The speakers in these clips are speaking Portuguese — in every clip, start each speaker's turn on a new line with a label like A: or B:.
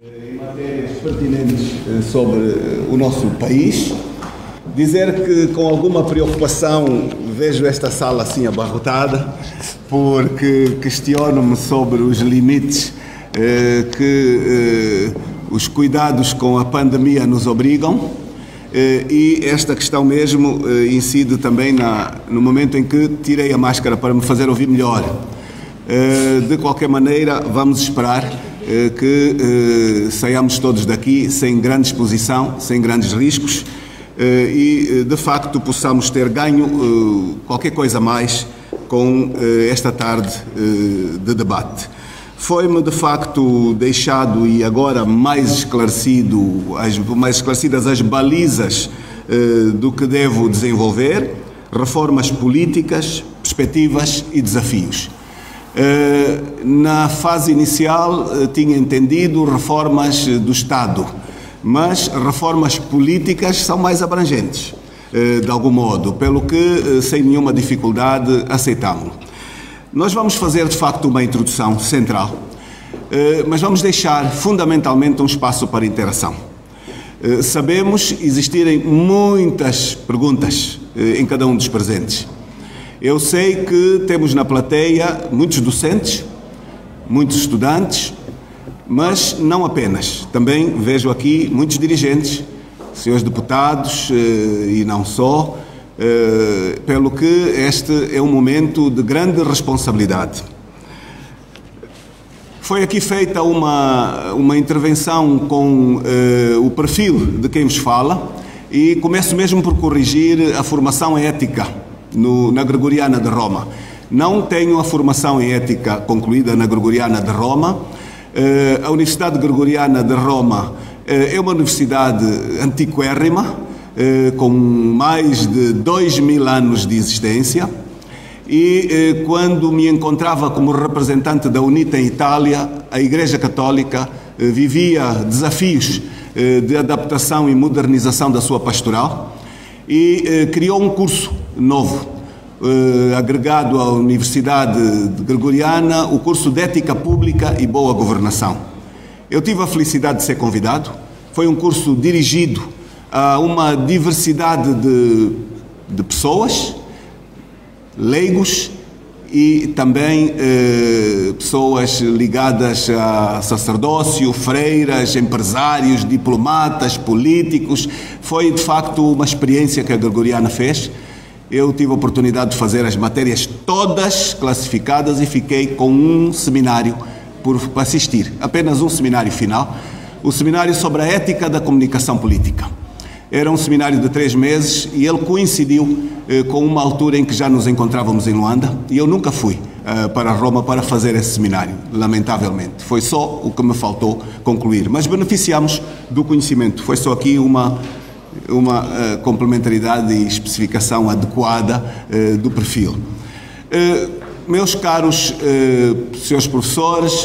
A: Em matérias pertinentes sobre o nosso país, dizer que com alguma preocupação vejo esta sala assim abarrotada, porque questiono-me sobre os limites que os cuidados com a pandemia nos obrigam, e esta questão mesmo incide também no momento em que tirei a máscara para me fazer ouvir melhor. De qualquer maneira, vamos esperar que saiamos todos daqui sem grande exposição, sem grandes riscos, e de facto possamos ter ganho qualquer coisa a mais com esta tarde de debate. Foi-me de facto deixado e agora mais esclarecidas as balizas do que devo desenvolver, reformas políticas, perspectivas e desafios. Na fase inicial tinha entendido reformas do Estado, mas reformas políticas são mais abrangentes, de algum modo, pelo que, sem nenhuma dificuldade, aceitamos. Nós vamos fazer, de facto, uma introdução central, mas vamos deixar, fundamentalmente, um espaço para interação. Sabemos existirem muitas perguntas em cada um dos presentes. Eu sei que temos na plateia muitos docentes, muitos estudantes, mas não apenas. Também vejo aqui muitos dirigentes, senhores deputados e não só, pelo que este é um momento de grande responsabilidade. Foi aqui feita uma intervenção com o perfil de quem vos fala e começo mesmo por corrigir a formação ética na Gregoriana de Roma. Não tenho a formação em ética concluída na Gregoriana de Roma. A Universidade Gregoriana de Roma é uma universidade antiquérrima, com mais de 2000 anos de existência, e quando me encontrava como representante da UNITA em Itália, a Igreja Católica vivia desafios de adaptação e modernização da sua pastoral e criou um curso novo, agregado à Universidade Gregoriana, o curso de Ética Pública e Boa Governação. Eu tive a felicidade de ser convidado. Foi um curso dirigido a uma diversidade de pessoas, leigos e também pessoas ligadas a sacerdócio, freiras, empresários, diplomatas, políticos. Foi, de facto, uma experiência que a Gregoriana fez. Eu tive a oportunidade de fazer as matérias todas classificadas e fiquei com um seminário por assistir, apenas um seminário final, o seminário sobre a ética da comunicação política. Era um seminário de 3 meses e ele coincidiu com uma altura em que já nos encontrávamos em Luanda e eu nunca fui para Roma para fazer esse seminário, lamentavelmente. Foi só o que me faltou concluir, mas beneficiamos do conhecimento. Foi só aqui uma complementaridade e especificação adequada do perfil. Meus caros senhores professores,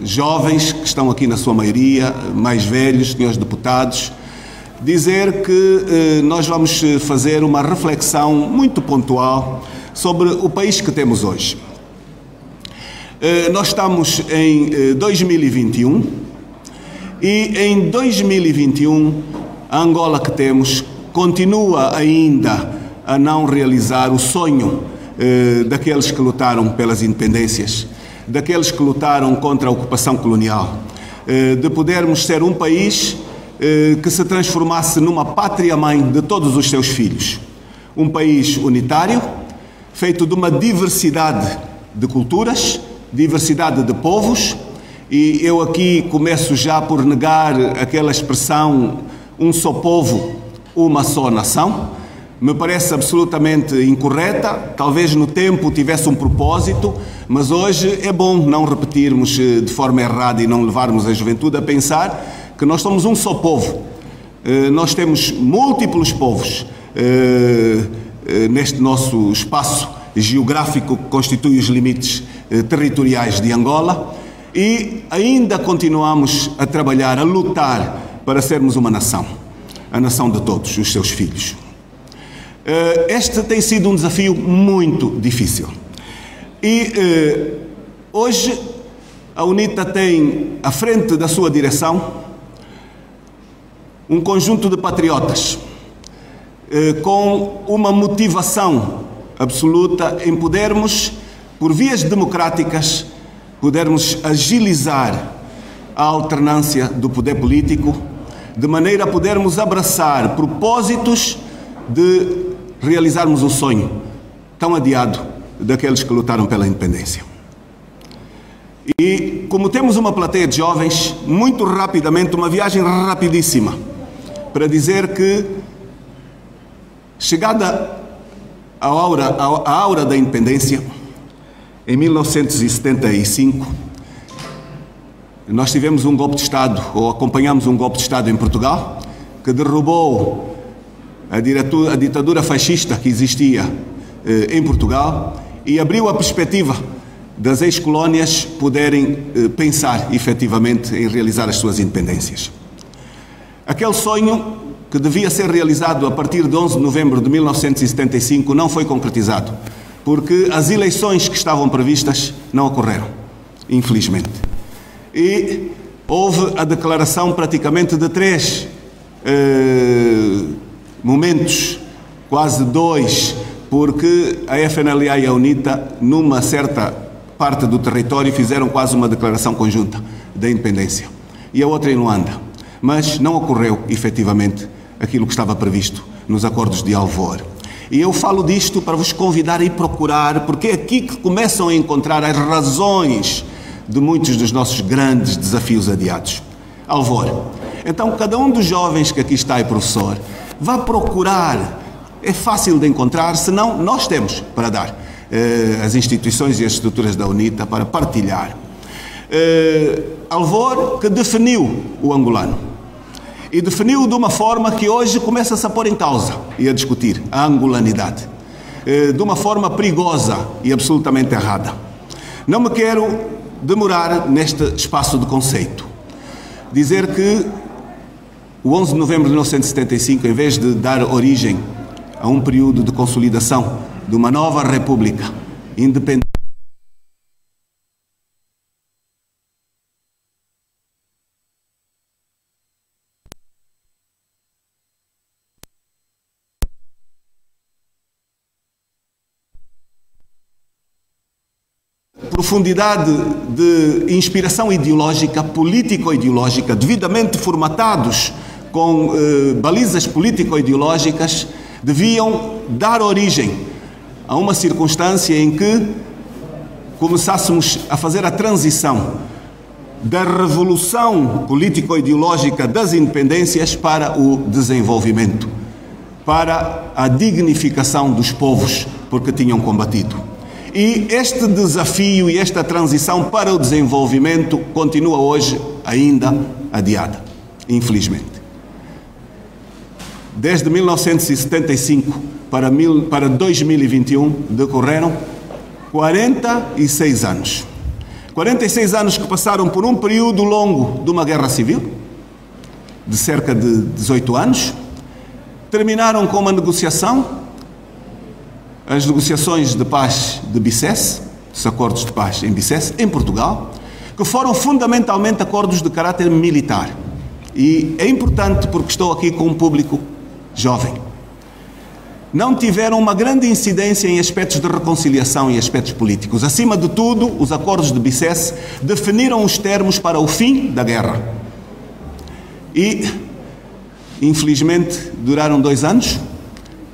A: jovens que estão aqui na sua maioria, mais velhos, senhores deputados, dizer que nós vamos fazer uma reflexão muito pontual sobre o país que temos hoje. Nós estamos em 2021 e em 2021 a Angola que temos continua ainda a não realizar o sonho daqueles que lutaram pelas independências, daqueles que lutaram contra a ocupação colonial, de podermos ser um país que se transformasse numa pátria-mãe de todos os seus filhos. Um país unitário, feito de uma diversidade de culturas, diversidade de povos, e eu aqui começo já por negar aquela expressão um só povo, uma só nação. Me parece absolutamente incorreta, talvez no tempo tivesse um propósito, mas hoje é bom não repetirmos de forma errada e não levarmos a juventude a pensar que nós somos um só povo. Nós temos múltiplos povos neste nosso espaço geográfico que constitui os limites territoriais de Angola e ainda continuamos a trabalhar, a lutar para sermos uma nação, a nação de todos os seus filhos. Este tem sido um desafio muito difícil. E hoje a UNITA tem à frente da sua direção um conjunto de patriotas com uma motivação absoluta em podermos, por vias democráticas, podermos agilizar a alternância do poder político, de maneira a podermos abraçar propósitos de realizarmos o sonho tão adiado daqueles que lutaram pela independência. E como temos uma plateia de jovens, muito rapidamente, uma viagem rapidíssima, para dizer que, chegada a aura da independência, em 1975, nós tivemos um golpe de Estado, ou acompanhamos um golpe de Estado em Portugal, que derrubou a ditadura fascista que existia em Portugal e abriu a perspectiva das ex-colónias poderem pensar efetivamente em realizar as suas independências. Aquele sonho que devia ser realizado a partir de 11 de novembro de 1975 não foi concretizado, porque as eleições que estavam previstas não ocorreram, infelizmente. E houve a declaração praticamente de 3 momentos, quase 2, porque a FNLA e a UNITA, numa certa parte do território, fizeram quase uma declaração conjunta da independência. E a outra em Luanda. Mas não ocorreu, efetivamente, aquilo que estava previsto nos acordos de Alvor. E eu falo disto para vos convidar a ir procurar, porque é aqui que começam a encontrar as razões de muitos dos nossos grandes desafios adiados. Alvor. Então, cada um dos jovens que aqui está e professor, vá procurar. É fácil de encontrar, senão nós temos para dar. As instituições e as estruturas da UNITA para partilhar. Alvor que definiu o angolano. E definiu de uma forma que hoje começa-se a pôr em causa e a discutir a angolanidade. De uma forma perigosa e absolutamente errada. Não me quero demorar neste espaço de conceito. Dizer que o 11 de novembro de 1975, em vez de dar origem a um período de consolidação de uma nova república independente, profundidade de inspiração ideológica, político-ideológica, devidamente formatados com balizas político-ideológicas, deviam dar origem a uma circunstância em que começássemos a fazer a transição da revolução político-ideológica das independências para o desenvolvimento, para a dignificação dos povos porque tinham combatido. E este desafio e esta transição para o desenvolvimento continua hoje ainda adiada, infelizmente. Desde 1975 para 2021 decorreram 46 anos. 46 anos que passaram por um período longo de uma guerra civil, de cerca de 18 anos, terminaram com uma negociação, as negociações de paz de Bicesse, os acordos de paz em Bicesse, em Portugal, que foram fundamentalmente acordos de caráter militar. E é importante porque estou aqui com um público jovem. Não tiveram uma grande incidência em aspectos de reconciliação e aspectos políticos. Acima de tudo, os acordos de Bicesse definiram os termos para o fim da guerra. E, infelizmente, duraram 2 anos.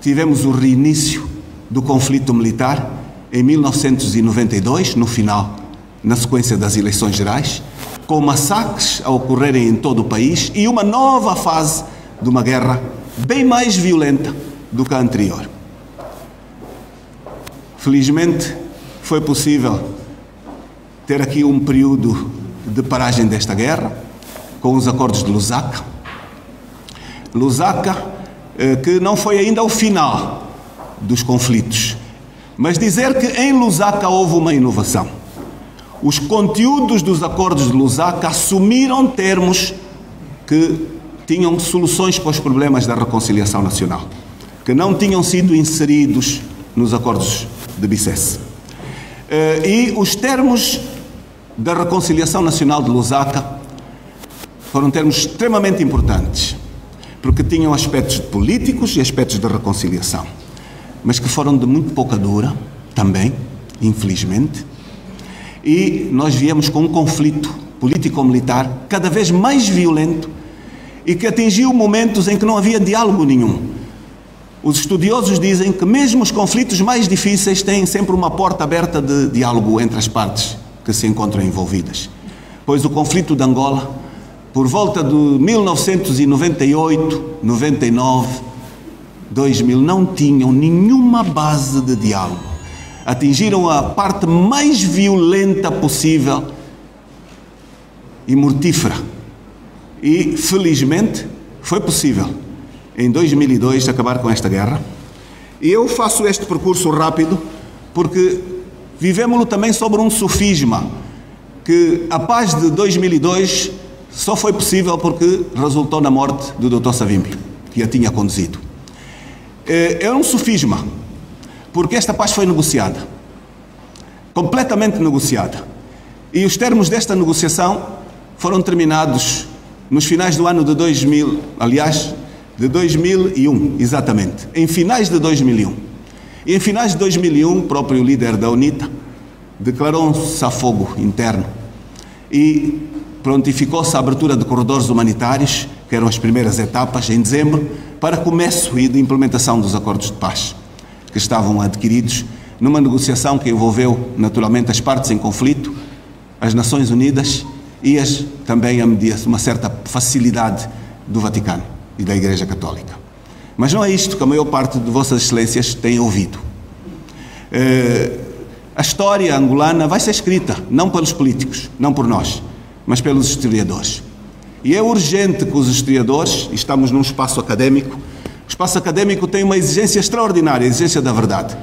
A: Tivemos o reinício do conflito militar em 1992, no final, na sequência das eleições gerais, com massacres a ocorrerem em todo o país e uma nova fase de uma guerra bem mais violenta do que a anterior. Felizmente, foi possível ter aqui um período de paragem desta guerra, com os acordos de Lusaka. Lusaka, que não foi ainda o final dos conflitos, mas dizer que em Lusaka houve uma inovação. Os conteúdos dos acordos de Lusaka assumiram termos que tinham soluções para os problemas da reconciliação nacional, que não tinham sido inseridos nos acordos de Bicesse. E os termos da reconciliação nacional de Lusaka foram termos extremamente importantes, porque tinham aspectos políticos e aspectos de reconciliação, mas que foram de muito pouca dura também, infelizmente, e nós viemos com um conflito político-militar cada vez mais violento e que atingiu momentos em que não havia diálogo nenhum. Os estudiosos dizem que mesmo os conflitos mais difíceis têm sempre uma porta aberta de diálogo entre as partes que se encontram envolvidas. Pois o conflito de Angola, por volta de 1998, 99, 2000, não tinham nenhuma base de diálogo. Atingiram a parte mais violenta possível e mortífera. E, felizmente, foi possível, em 2002, acabar com esta guerra. E eu faço este percurso rápido porque vivemos-lo também sobre um sofisma, que a paz de 2002 só foi possível porque resultou na morte do Dr. Savimbi, que a tinha conduzido. É um sofisma, porque esta paz foi negociada, completamente negociada. E os termos desta negociação foram terminados nos finais do ano de 2000, aliás, de 2001, exatamente, em finais de 2001. E em finais de 2001, o próprio líder da UNITA declarou um cessar-fogo interno e prontificou-se a abertura de corredores humanitários, que eram as primeiras etapas, em dezembro, para começo e de implementação dos acordos de paz, que estavam adquiridos numa negociação que envolveu, naturalmente, as partes em conflito, as Nações Unidas e também uma certa facilidade do Vaticano e da Igreja Católica. Mas não é isto que a maior parte de Vossas Excelências tem ouvido. A história angolana vai ser escrita, não pelos políticos, não por nós, mas pelos historiadores. E é urgente que os historiadores, e estamos num espaço académico, o espaço académico tem uma exigência extraordinária, a exigência da verdade,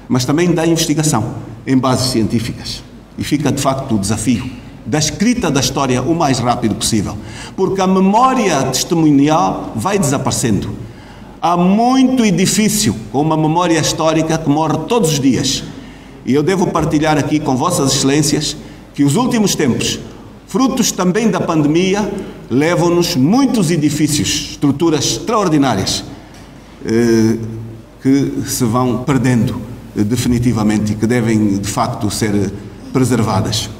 A: mas também da investigação, em bases científicas. E fica, de facto, o desafio da escrita da história o mais rápido possível, porque a memória testemunial vai desaparecendo. Há muito edifício com uma memória histórica que morre todos os dias. E eu devo partilhar aqui com Vossas Excelências que os últimos tempos, frutos também da pandemia, levam-nos muitos edifícios, estruturas extraordinárias, que se vão perdendo definitivamente e que devem, de facto, ser preservadas.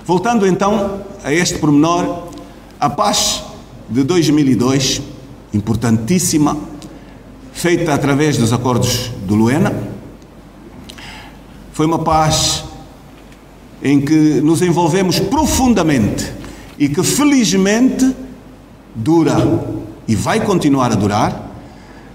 A: Voltando então a este pormenor, a paz de 2002, importantíssima, feita através dos acordos de Luena, foi uma paz em que nos envolvemos profundamente e que felizmente dura e vai continuar a durar.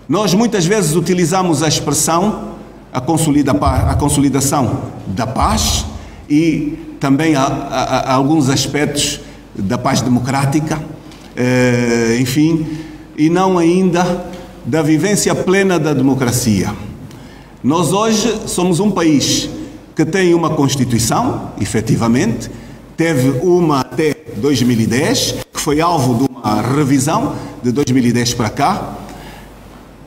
A: Nós muitas vezes utilizamos a expressão a consolidação da paz e também há alguns aspectos da paz democrática, enfim, e não ainda da vivência plena da democracia. Nós hoje somos um país que tem uma Constituição, efetivamente, teve uma até 2010, que foi alvo de uma revisão de 2010 para cá.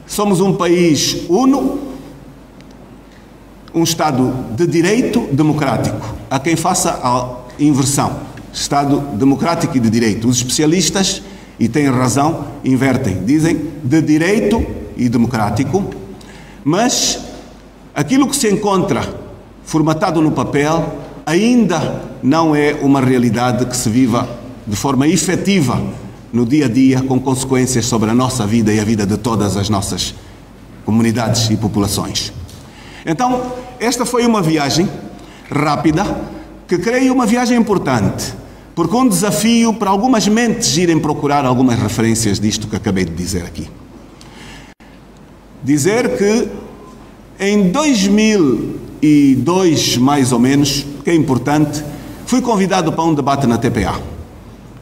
A: Somos um país uno, um Estado de direito democrático. Há quem faça a inversão, Estado democrático e de direito. Os especialistas, e têm razão, invertem, dizem de direito e democrático, mas aquilo que se encontra formatado no papel ainda não é uma realidade que se viva de forma efetiva no dia a dia, com consequências sobre a nossa vida e a vida de todas as nossas comunidades e populações. Então, esta foi uma viagem rápida, que creio uma viagem importante, porque um desafio para algumas mentes irem procurar algumas referências disto que acabei de dizer aqui. Dizer que em 2002, mais ou menos, que é importante, fui convidado para um debate na TPA,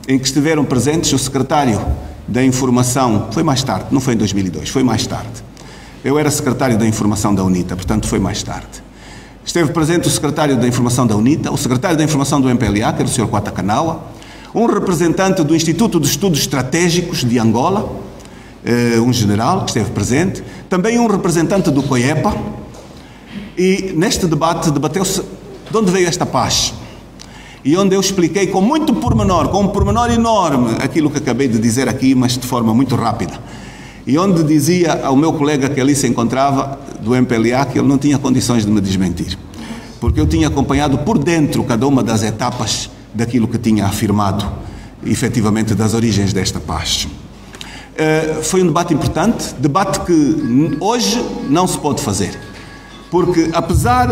A: em que estiveram presentes o secretário da Informação, foi mais tarde, não foi em 2002, foi mais tarde. Eu era secretário da Informação da UNITA, portanto foi mais tarde. Esteve presente o secretário da Informação da UNITA, o secretário da Informação do MPLA, que era o Sr. Quata Canaua, um representante do Instituto de Estudos Estratégicos de Angola, um general que esteve presente, também um representante do COEPA, e neste debate debateu-se de onde veio esta paz. e onde eu expliquei com muito pormenor, com um pormenor enorme, aquilo que acabei de dizer aqui, mas de forma muito rápida. E onde dizia ao meu colega que ali se encontrava, do MPLA, que ele não tinha condições de me desmentir. Porque eu tinha acompanhado por dentro cada uma das etapas daquilo que tinha afirmado, efetivamente, das origens desta paz. Foi um debate importante, debate que hoje não se pode fazer. Porque, apesar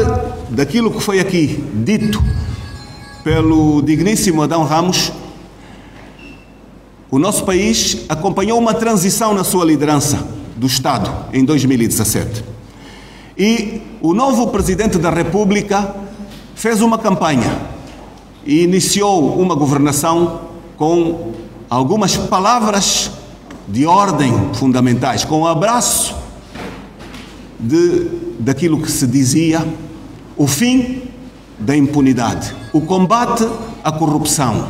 A: daquilo que foi aqui dito pelo digníssimo Adão Ramos, o nosso país acompanhou uma transição na sua liderança do Estado em 2017. E o novo Presidente da República fez uma campanha e iniciou uma governação com algumas palavras de ordem fundamentais, com o abraço daquilo que se dizia o fim da impunidade, o combate à corrupção,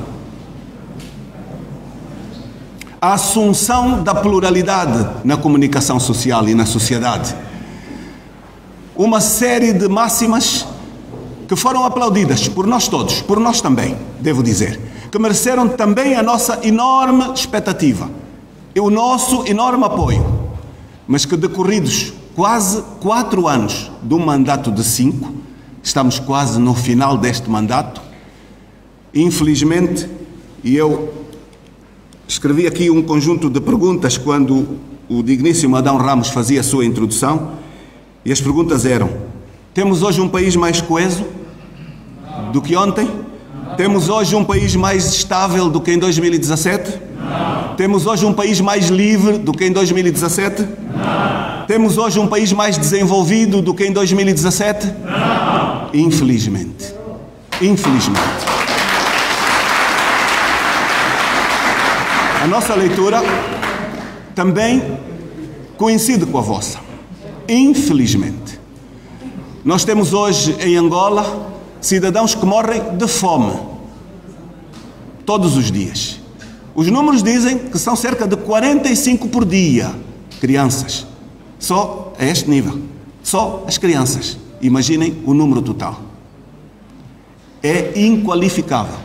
A: a assunção da pluralidade na comunicação social e na sociedade. Uma série de máximas que foram aplaudidas por nós todos, por nós também, devo dizer, que mereceram também a nossa enorme expectativa e o nosso enorme apoio, mas que decorridos quase 4 anos de um mandato de 5, estamos quase no final deste mandato, infelizmente, e eu escrevi aqui um conjunto de perguntas quando o digníssimo Adão Ramos fazia a sua introdução, e as perguntas eram: temos hoje um país mais coeso do que ontem? Temos hoje um país mais estável do que em 2017? Não. Temos hoje um país mais livre do que em 2017? Não. Temos hoje um país mais desenvolvido do que em 2017? Não. Infelizmente. Infelizmente. A nossa leitura também coincide com a vossa. Infelizmente. Nós temos hoje em Angola cidadãos que morrem de fome todos os dias. Os números dizem que são cerca de 45 por dia, crianças. Só a este nível. Só as crianças. Imaginem o número total. É inqualificável.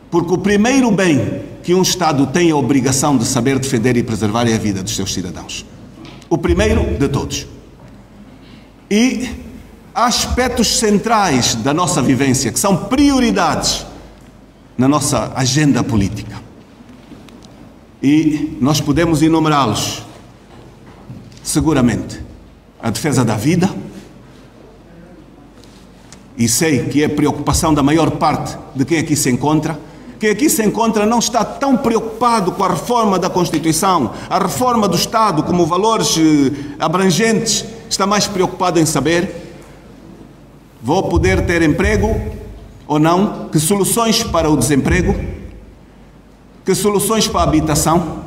A: Porque o primeiro bem que um Estado tem a obrigação de saber defender e preservar é a vida dos seus cidadãos. O primeiro de todos. E há aspectos centrais da nossa vivência que são prioridades na nossa agenda política. E nós podemos enumerá-los. Seguramente, a defesa da vida, e sei que é a preocupação da maior parte de quem aqui se encontra. Quem aqui se encontra não está tão preocupado com a reforma da Constituição, a reforma do Estado como valores abrangentes, está mais preocupado em saber: vou poder ter emprego ou não? Que soluções para o desemprego? Que soluções para a habitação?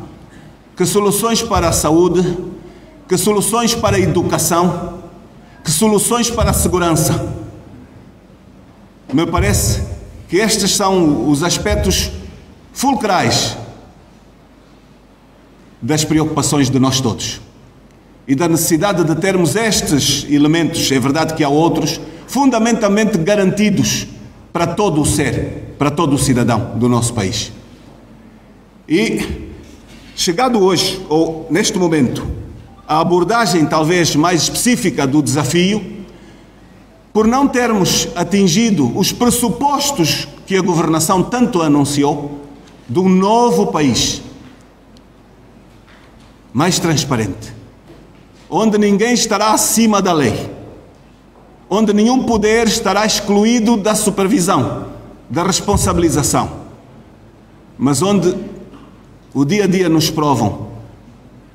A: Que soluções para a saúde? Que soluções para a educação? Que soluções para a segurança? Me parece que estes são os aspectos fulcrais das preocupações de nós todos. E da necessidade de termos estes elementos, é verdade que há outros, fundamentalmente garantidos para todo o ser, para todo o cidadão do nosso país. E, chegado hoje, ou neste momento, a abordagem talvez mais específica do desafio, por não termos atingido os pressupostos que a governação tanto anunciou, de um novo país, mais transparente, onde ninguém estará acima da lei, onde nenhum poder estará excluído da supervisão, da responsabilização, mas onde o dia a dia nos provam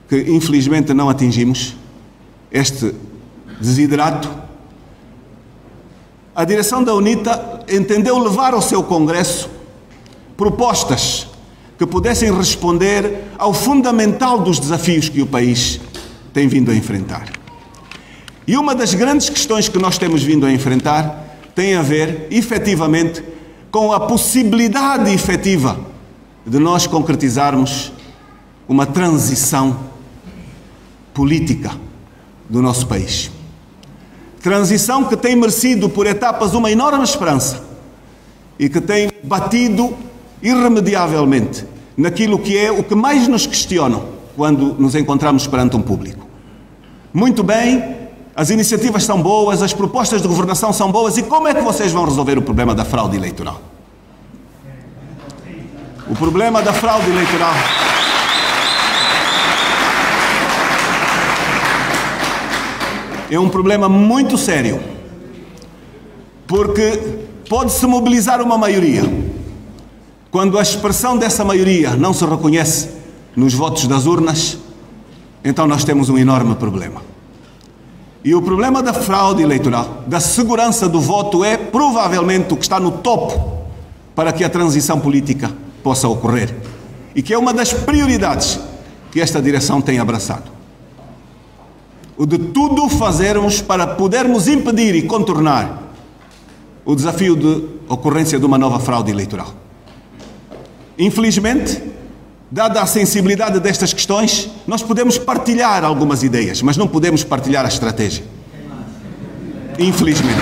A: que infelizmente não atingimos este desiderato. A direção da UNITA entendeu levar ao seu Congresso propostas que pudessem responder ao fundamental dos desafios que o país tem vindo a enfrentar. E uma das grandes questões que nós temos vindo a enfrentar tem a ver, efetivamente, com a possibilidade efetiva de nós concretizarmos uma transição política do nosso país. Transição que tem merecido por etapas uma enorme esperança e que tem batido irremediavelmente naquilo que é o que mais nos questionam quando nos encontramos perante um público. Muito bem, as iniciativas são boas, as propostas de governação são boas, e como é que vocês vão resolver o problema da fraude eleitoral? O problema da fraude eleitoral é um problema muito sério, porque pode-se mobilizar uma maioria. Quando a expressão dessa maioria não se reconhece nos votos das urnas, então nós temos um enorme problema. E o problema da fraude eleitoral, da segurança do voto, é provavelmente o que está no topo para que a transição política possa ocorrer. E que é uma das prioridades que esta direção tem abraçado. O de tudo fazermos para podermos impedir e contornar o desafio de ocorrência de uma nova fraude eleitoral. Infelizmente, dada a sensibilidade destas questões, nós podemos partilhar algumas ideias, mas não podemos partilhar a estratégia. Infelizmente.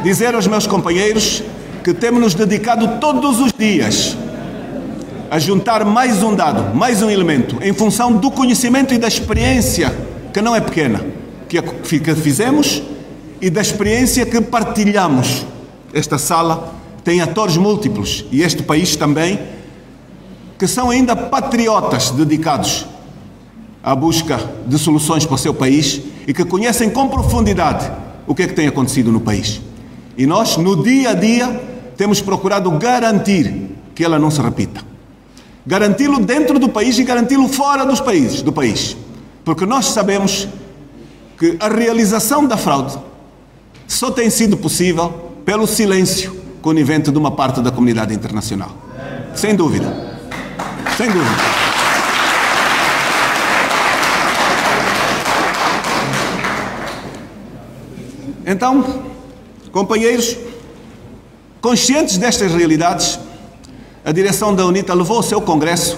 A: Dizer aos meus companheiros que temos nos dedicado todos os dias a juntar mais um dado, mais um elemento, em função do conhecimento e da experiência, que não é pequena, que fizemos, e da experiência que partilhamos. Esta sala tem atores múltiplos, e este país também, que são ainda patriotas dedicados à busca de soluções para o seu país e que conhecem com profundidade o que é que tem acontecido no país. E nós, no dia a dia, temos procurado garantir que ela não se repita. Garanti-lo dentro do país e garanti-lo fora do país. Porque nós sabemos que a realização da fraude só tem sido possível pelo silêncio conivente de uma parte da comunidade internacional. Sem dúvida. Sem dúvida. Então, companheiros, conscientes destas realidades, a direção da UNITA levou ao seu Congresso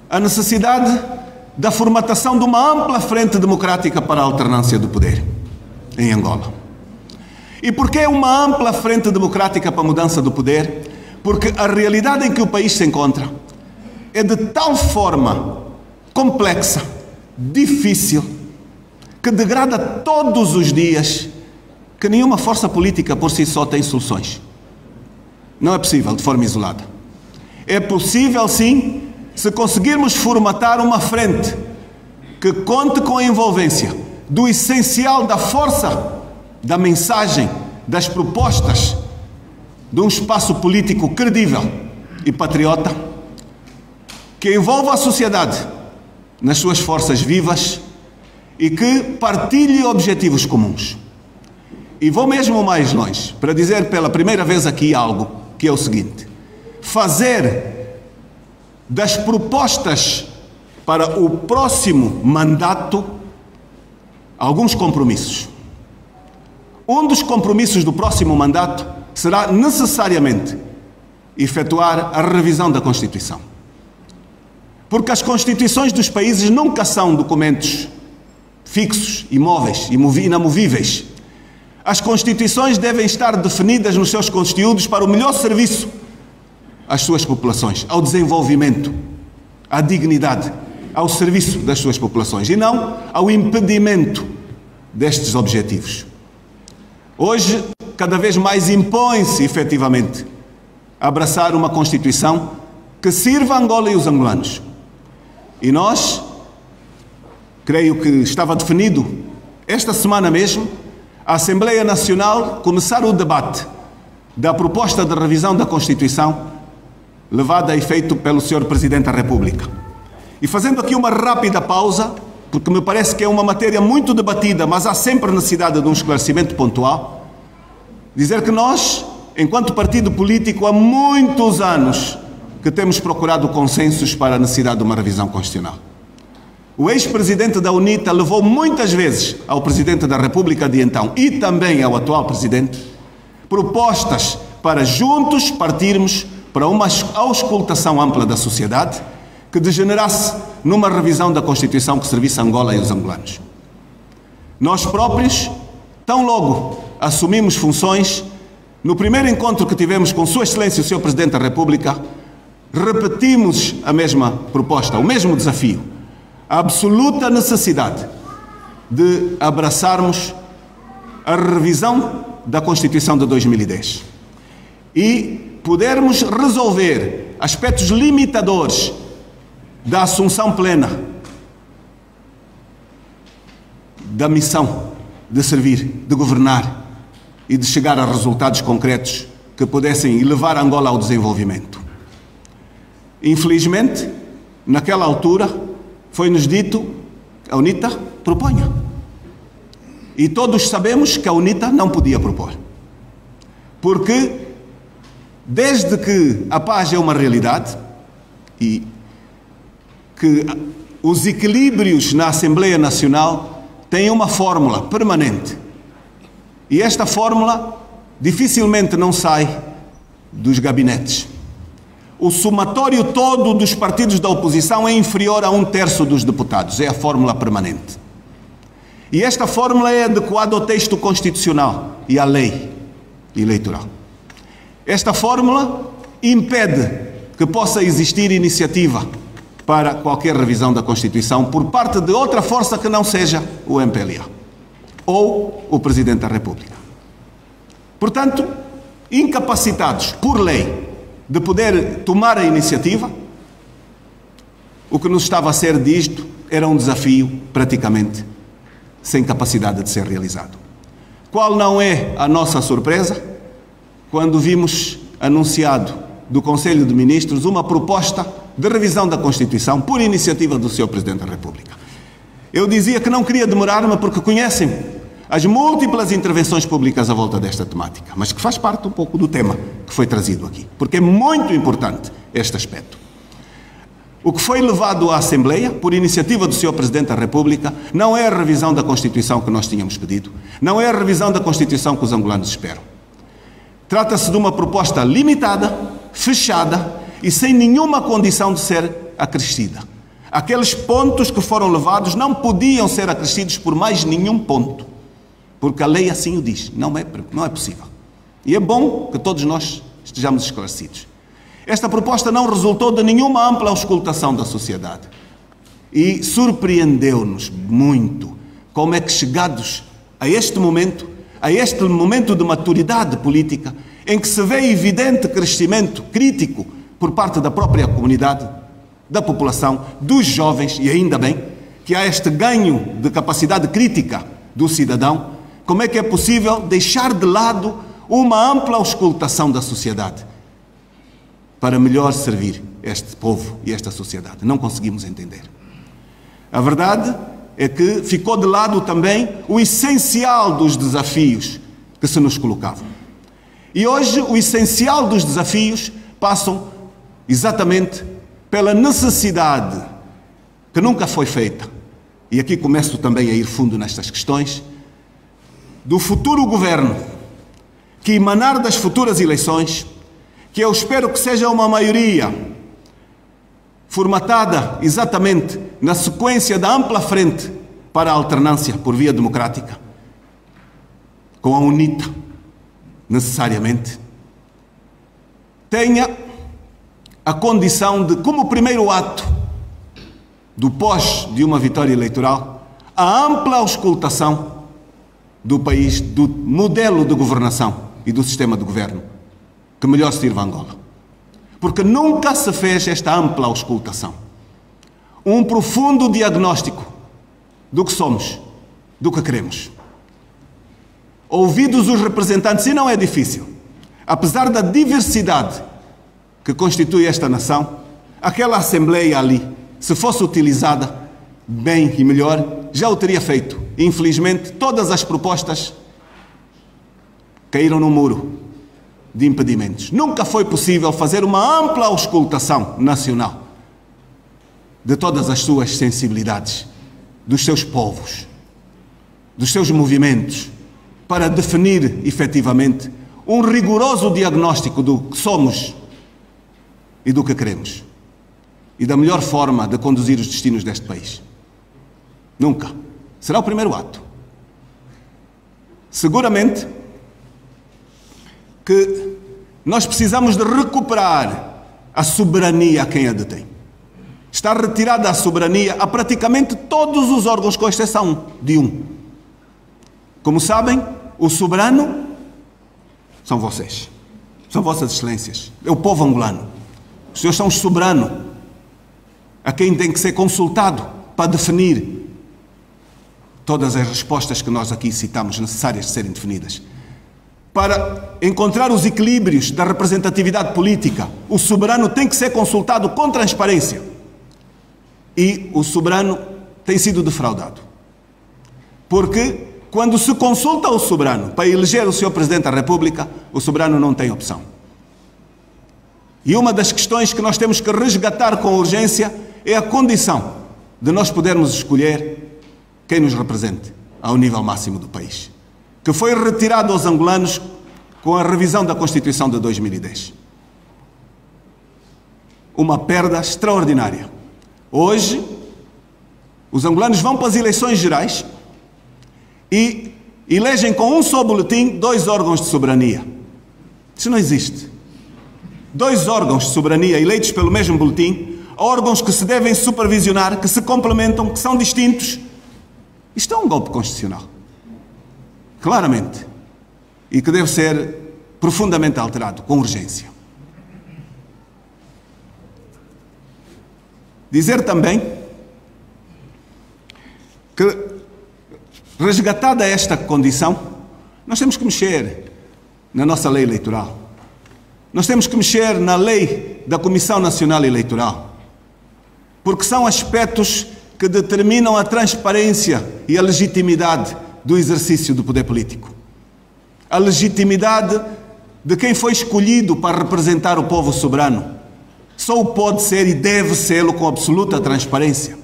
A: a necessidade da formatação de uma ampla frente democrática para a alternância do poder em Angola. E por que uma ampla frente democrática para a mudança do poder? Porque a realidade em que o país se encontra é de tal forma complexa, difícil, que degrada todos os dias, que nenhuma força política por si só tem soluções. Não é possível de forma isolada. É possível, sim, se conseguirmos formatar uma frente que conte com a envolvência do essencial da força, da mensagem, das propostas, de um espaço político credível e patriota, que envolva a sociedade nas suas forças vivas e que partilhe objetivos comuns. E vou mesmo mais longe para dizer pela primeira vez aqui algo que é o seguinte: fazer das propostas para o próximo mandato alguns compromissos. Um dos compromissos do próximo mandato será necessariamente efetuar a revisão da Constituição. Porque as Constituições dos países nunca são documentos fixos, imóveis, inamovíveis. As Constituições devem estar definidas nos seus conteúdos para o melhor serviço às suas populações, ao desenvolvimento, à dignidade, ao serviço das suas populações e não ao impedimento destes objetivos. Hoje, cada vez mais impõe-se, efetivamente, abraçar uma Constituição que sirva a Angola e os angolanos. E nós, creio que estava definido, esta semana mesmo, a Assembleia Nacional começar o debate da proposta de revisão da Constituição levada a efeito pelo Sr. Presidente da República. E fazendo aqui uma rápida pausa, porque me parece que é uma matéria muito debatida, mas há sempre necessidade de um esclarecimento pontual, dizer que nós, enquanto partido político, há muitos anos que temos procurado consensos para a necessidade de uma revisão constitucional. O ex-presidente da UNITA levou muitas vezes ao Presidente da República de então e também ao atual Presidente propostas para juntos partirmos para uma auscultação ampla da sociedade que degenerasse numa revisão da Constituição que servisse a Angola e os angolanos. Nós próprios, tão logo assumimos funções, no primeiro encontro que tivemos com Sua Excelência o Sr. Presidente da República, repetimos a mesma proposta, o mesmo desafio, a absoluta necessidade de abraçarmos a revisão da Constituição de 2010 e podermos resolver aspectos limitadores da assunção plena da missão de servir, de governar e de chegar a resultados concretos que pudessem levar a Angola ao desenvolvimento. Infelizmente, naquela altura, foi-nos dito: a UNITA proponha. E todos sabemos que a UNITA não podia propor. Porque, desde que a paz é uma realidade e que os equilíbrios na Assembleia Nacional têm uma fórmula permanente. E esta fórmula dificilmente não sai dos gabinetes. O somatório todo dos partidos da oposição é inferior a 1/3 dos deputados. É a fórmula permanente. E esta fórmula é adequada ao texto constitucional e à lei eleitoral. Esta fórmula impede que possa existir iniciativa para qualquer revisão da Constituição por parte de outra força que não seja o MPLA ou o Presidente da República. Portanto, incapacitados por lei de poder tomar a iniciativa, o que nos estava a ser dito era um desafio praticamente sem capacidade de ser realizado. Qual não é a nossa surpresa quando vimos anunciado do Conselho de Ministros uma proposta de revisão da Constituição por iniciativa do Sr. Presidente da República. Eu dizia que não queria demorar-me porque conhecem as múltiplas intervenções públicas à volta desta temática, mas que faz parte um pouco do tema que foi trazido aqui, porque é muito importante este aspecto. O que foi levado à Assembleia, por iniciativa do Sr. Presidente da República, não é a revisão da Constituição que nós tínhamos pedido, não é a revisão da Constituição que os angolanos esperam. Trata-se de uma proposta limitada, fechada e sem nenhuma condição de ser acrescida. Aqueles pontos que foram levados não podiam ser acrescidos por mais nenhum ponto, porque a lei assim o diz, não é possível. E é bom que todos nós estejamos esclarecidos. Esta proposta não resultou de nenhuma ampla auscultação da sociedade. E surpreendeu-nos muito como é que, chegados a este momento de maturidade política, em que se vê evidente crescimento crítico por parte da própria comunidade, da população, dos jovens, e ainda bem que há este ganho de capacidade crítica do cidadão, como é que é possível deixar de lado uma ampla auscultação da sociedade para melhor servir este povo e esta sociedade? Não conseguimos entender. A verdade é que ficou de lado também o essencial dos desafios que se nos colocavam. E hoje o essencial dos desafios passam exatamente pela necessidade que nunca foi feita, e aqui começo também a ir fundo nestas questões, do futuro governo que emanar das futuras eleições, que eu espero que seja uma maioria formatada exatamente na sequência da ampla frente para a alternância por via democrática, com a UNITA, necessariamente, tenha a condição de, como primeiro ato do pós de uma vitória eleitoral, a ampla auscultação do país, do modelo de governação e do sistema de governo que melhor sirva a Angola. Porque nunca se fez esta ampla auscultação. Um profundo diagnóstico do que somos, do que queremos. Ouvidos os representantes, e não é difícil, apesar da diversidade que constitui esta nação, aquela Assembleia ali, se fosse utilizada bem e melhor, já o teria feito. Infelizmente, todas as propostas caíram no muro de impedimentos. Nunca foi possível fazer uma ampla auscultação nacional de todas as suas sensibilidades, dos seus povos, dos seus movimentos, para definir efetivamente um rigoroso diagnóstico do que somos e do que queremos e da melhor forma de conduzir os destinos deste país. Nunca. Será o primeiro ato. Seguramente que nós precisamos de recuperar a soberania a quem a detém. Está retirada a soberania a praticamente todos os órgãos, com exceção de um. Como sabem, o soberano são vocês. São vossas excelências. É o povo angolano. Os senhores são o soberano a quem tem que ser consultado para definir todas as respostas que nós aqui citamos necessárias de serem definidas. Para encontrar os equilíbrios da representatividade política, o soberano tem que ser consultado com transparência. E o soberano tem sido defraudado. Porque quando se consulta o soberano para eleger o Sr. Presidente da República, o soberano não tem opção. E uma das questões que nós temos que resgatar com urgência é a condição de nós podermos escolher quem nos represente ao nível máximo do país, que foi retirado aos angolanos com a revisão da Constituição de 2010. Uma perda extraordinária. Hoje, os angolanos vão para as eleições gerais e elegem com um só boletim 2 órgãos de soberania. Isso não existe. 2 órgãos de soberania eleitos pelo mesmo boletim, órgãos que se devem supervisionar, que se complementam, que são distintos. Isto é um golpe constitucional. Claramente. E que deve ser profundamente alterado, com urgência. Dizer também que, resgatada esta condição, nós temos que mexer na nossa lei eleitoral. Nós temos que mexer na lei da Comissão Nacional Eleitoral. Porque são aspectos que determinam a transparência e a legitimidade do exercício do poder político. A legitimidade de quem foi escolhido para representar o povo soberano. Só o pode ser e deve ser-lo com absoluta transparência.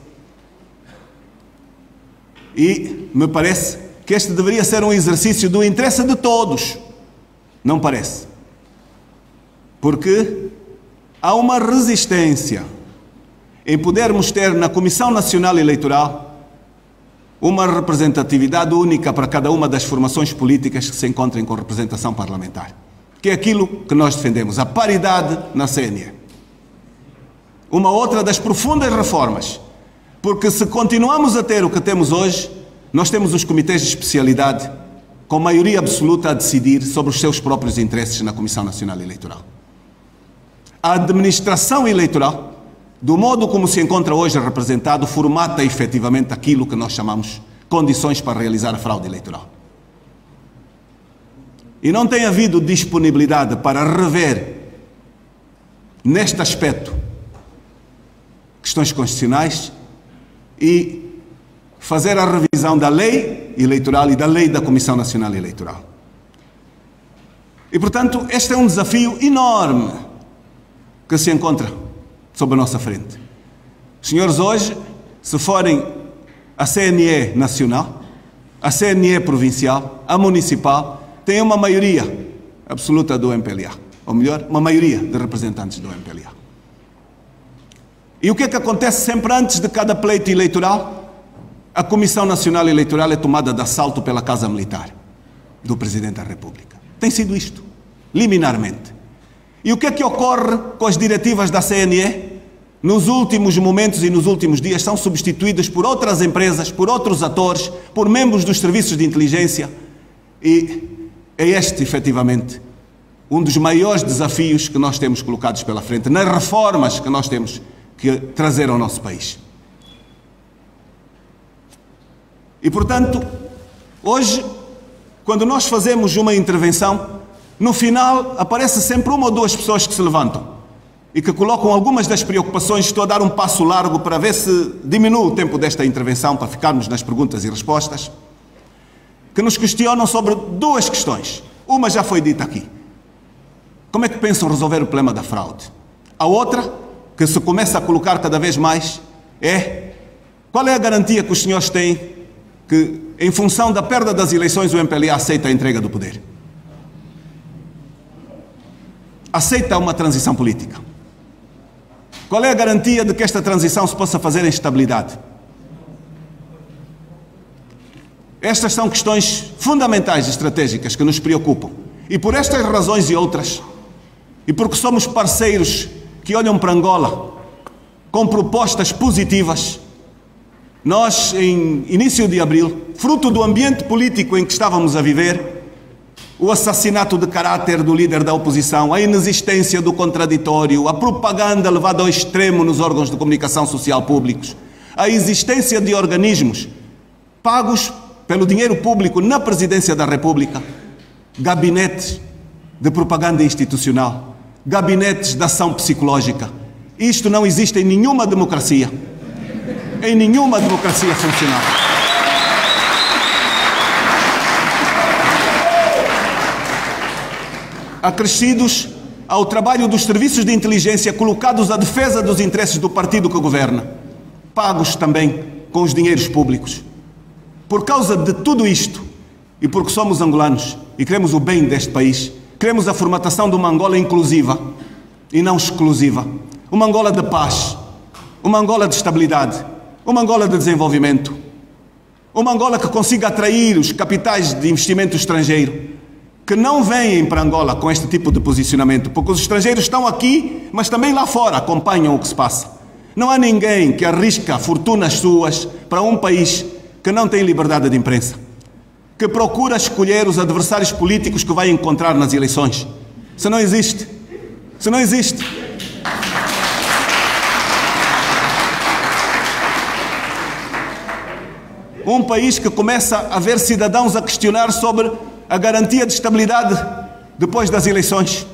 A: E me parece que este deveria ser um exercício do interesse de todos. Não parece? Porque há uma resistência em podermos ter na Comissão Nacional Eleitoral uma representatividade única para cada uma das formações políticas que se encontrem com representação parlamentar. Que é aquilo que nós defendemos, a paridade na CNE. Uma outra das profundas reformas, porque se continuamos a ter o que temos hoje, nós temos os comitês de especialidade com maioria absoluta a decidir sobre os seus próprios interesses na Comissão Nacional Eleitoral. A administração eleitoral, do modo como se encontra hoje representado, formata efetivamente aquilo que nós chamamos condições para realizar a fraude eleitoral. E não tem havido disponibilidade para rever, neste aspecto, questões constitucionais e fazer a revisão da lei eleitoral e da lei da Comissão Nacional Eleitoral. E, portanto, este é um desafio enorme que se encontra sob a nossa frente. Os senhores hoje, se forem a CNE nacional, a CNE provincial, a municipal, têm uma maioria absoluta do MPLA. Ou melhor, uma maioria de representantes do MPLA. E o que é que acontece sempre antes de cada pleito eleitoral? A Comissão Nacional Eleitoral é tomada de assalto pela Casa Militar do Presidente da República. Tem sido isto, liminarmente. E o que é que ocorre com as diretivas da CNE? Nos últimos momentos e nos últimos dias são substituídas por outras empresas, por outros atores, por membros dos serviços de inteligência. E é este, efetivamente, um dos maiores desafios que nós temos colocados pela frente, nas reformas que nós temos que trazer ao nosso país. E, portanto, hoje, quando nós fazemos uma intervenção, no final aparece sempre uma ou duas pessoas que se levantam e que colocam algumas das preocupações. Estou a dar um passo largo para ver se diminui o tempo desta intervenção, para ficarmos nas perguntas e respostas, que nos questionam sobre 2 questões. Uma já foi dita aqui. Como é que pensam resolver o problema da fraude? A outra, que se começa a colocar cada vez mais, é qual é a garantia que os senhores têm que, em função da perda das eleições, o MPLA aceita a entrega do poder? aceita uma transição política? Qual é a garantia de que esta transição se possa fazer em estabilidade? Estas são questões fundamentais e estratégicas que nos preocupam. E por estas razões e outras, e porque somos parceiros que olham para Angola com propostas positivas, nós, em início de abril, fruto do ambiente político em que estávamos a viver, o assassinato de caráter do líder da oposição, a inexistência do contraditório, a propaganda levada ao extremo nos órgãos de comunicação social públicos, a existência de organismos pagos pelo dinheiro público na Presidência da República, gabinetes de propaganda institucional, gabinetes de ação psicológica. Isto não existe em nenhuma democracia. Em nenhuma democracia funcional. Acrescidos ao trabalho dos serviços de inteligência colocados à defesa dos interesses do partido que governa, pagos também com os dinheiros públicos. Por causa de tudo isto, e porque somos angolanos e queremos o bem deste país, queremos a formatação de uma Angola inclusiva e não exclusiva, uma Angola de paz, uma Angola de estabilidade, uma Angola de desenvolvimento, uma Angola que consiga atrair os capitais de investimento estrangeiro, que não vêm para Angola com este tipo de posicionamento, porque os estrangeiros estão aqui, mas também lá fora acompanham o que se passa. Não há ninguém que arrisca fortunas suas para um país que não tem liberdade de imprensa, que procura escolher os adversários políticos que vai encontrar nas eleições. Isso não existe. Isso não existe. Um país que começa a ver cidadãos a questionar sobre a garantia de estabilidade depois das eleições.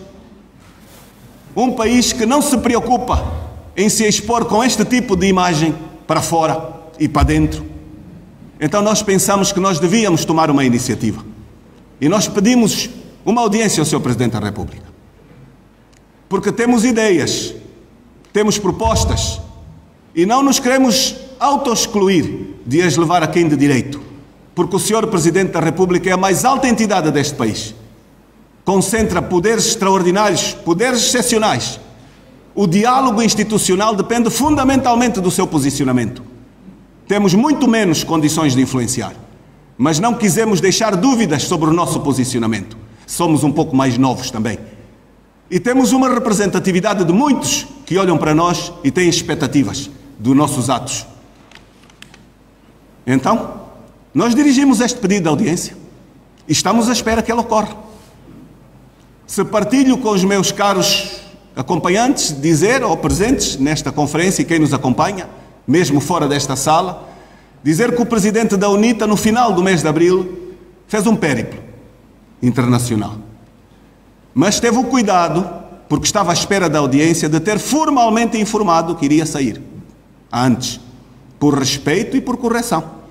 A: Um país que não se preocupa em se expor com este tipo de imagem para fora e para dentro. Então nós pensamos que nós devíamos tomar uma iniciativa. E nós pedimos uma audiência ao Sr. Presidente da República. Porque temos ideias, temos propostas e não nos queremos auto-excluir de as levar a quem de direito. Porque o Sr. Presidente da República é a mais alta entidade deste país. Concentra poderes extraordinários, poderes excepcionais. O diálogo institucional depende fundamentalmente do seu posicionamento. Temos muito menos condições de influenciar, mas não quisemos deixar dúvidas sobre o nosso posicionamento. Somos um pouco mais novos também. E temos uma representatividade de muitos que olham para nós e têm expectativas dos nossos atos. Então, nós dirigimos este pedido de audiência e estamos à espera que ela ocorra. Se partilho com os meus caros acompanhantes, dizer, ou presentes nesta conferência e quem nos acompanha, mesmo fora desta sala, dizer que o presidente da UNITA, no final do mês de abril, fez um périplo internacional. Mas teve o cuidado, porque estava à espera da audiência, de ter formalmente informado que iria sair antes, por respeito e por correção.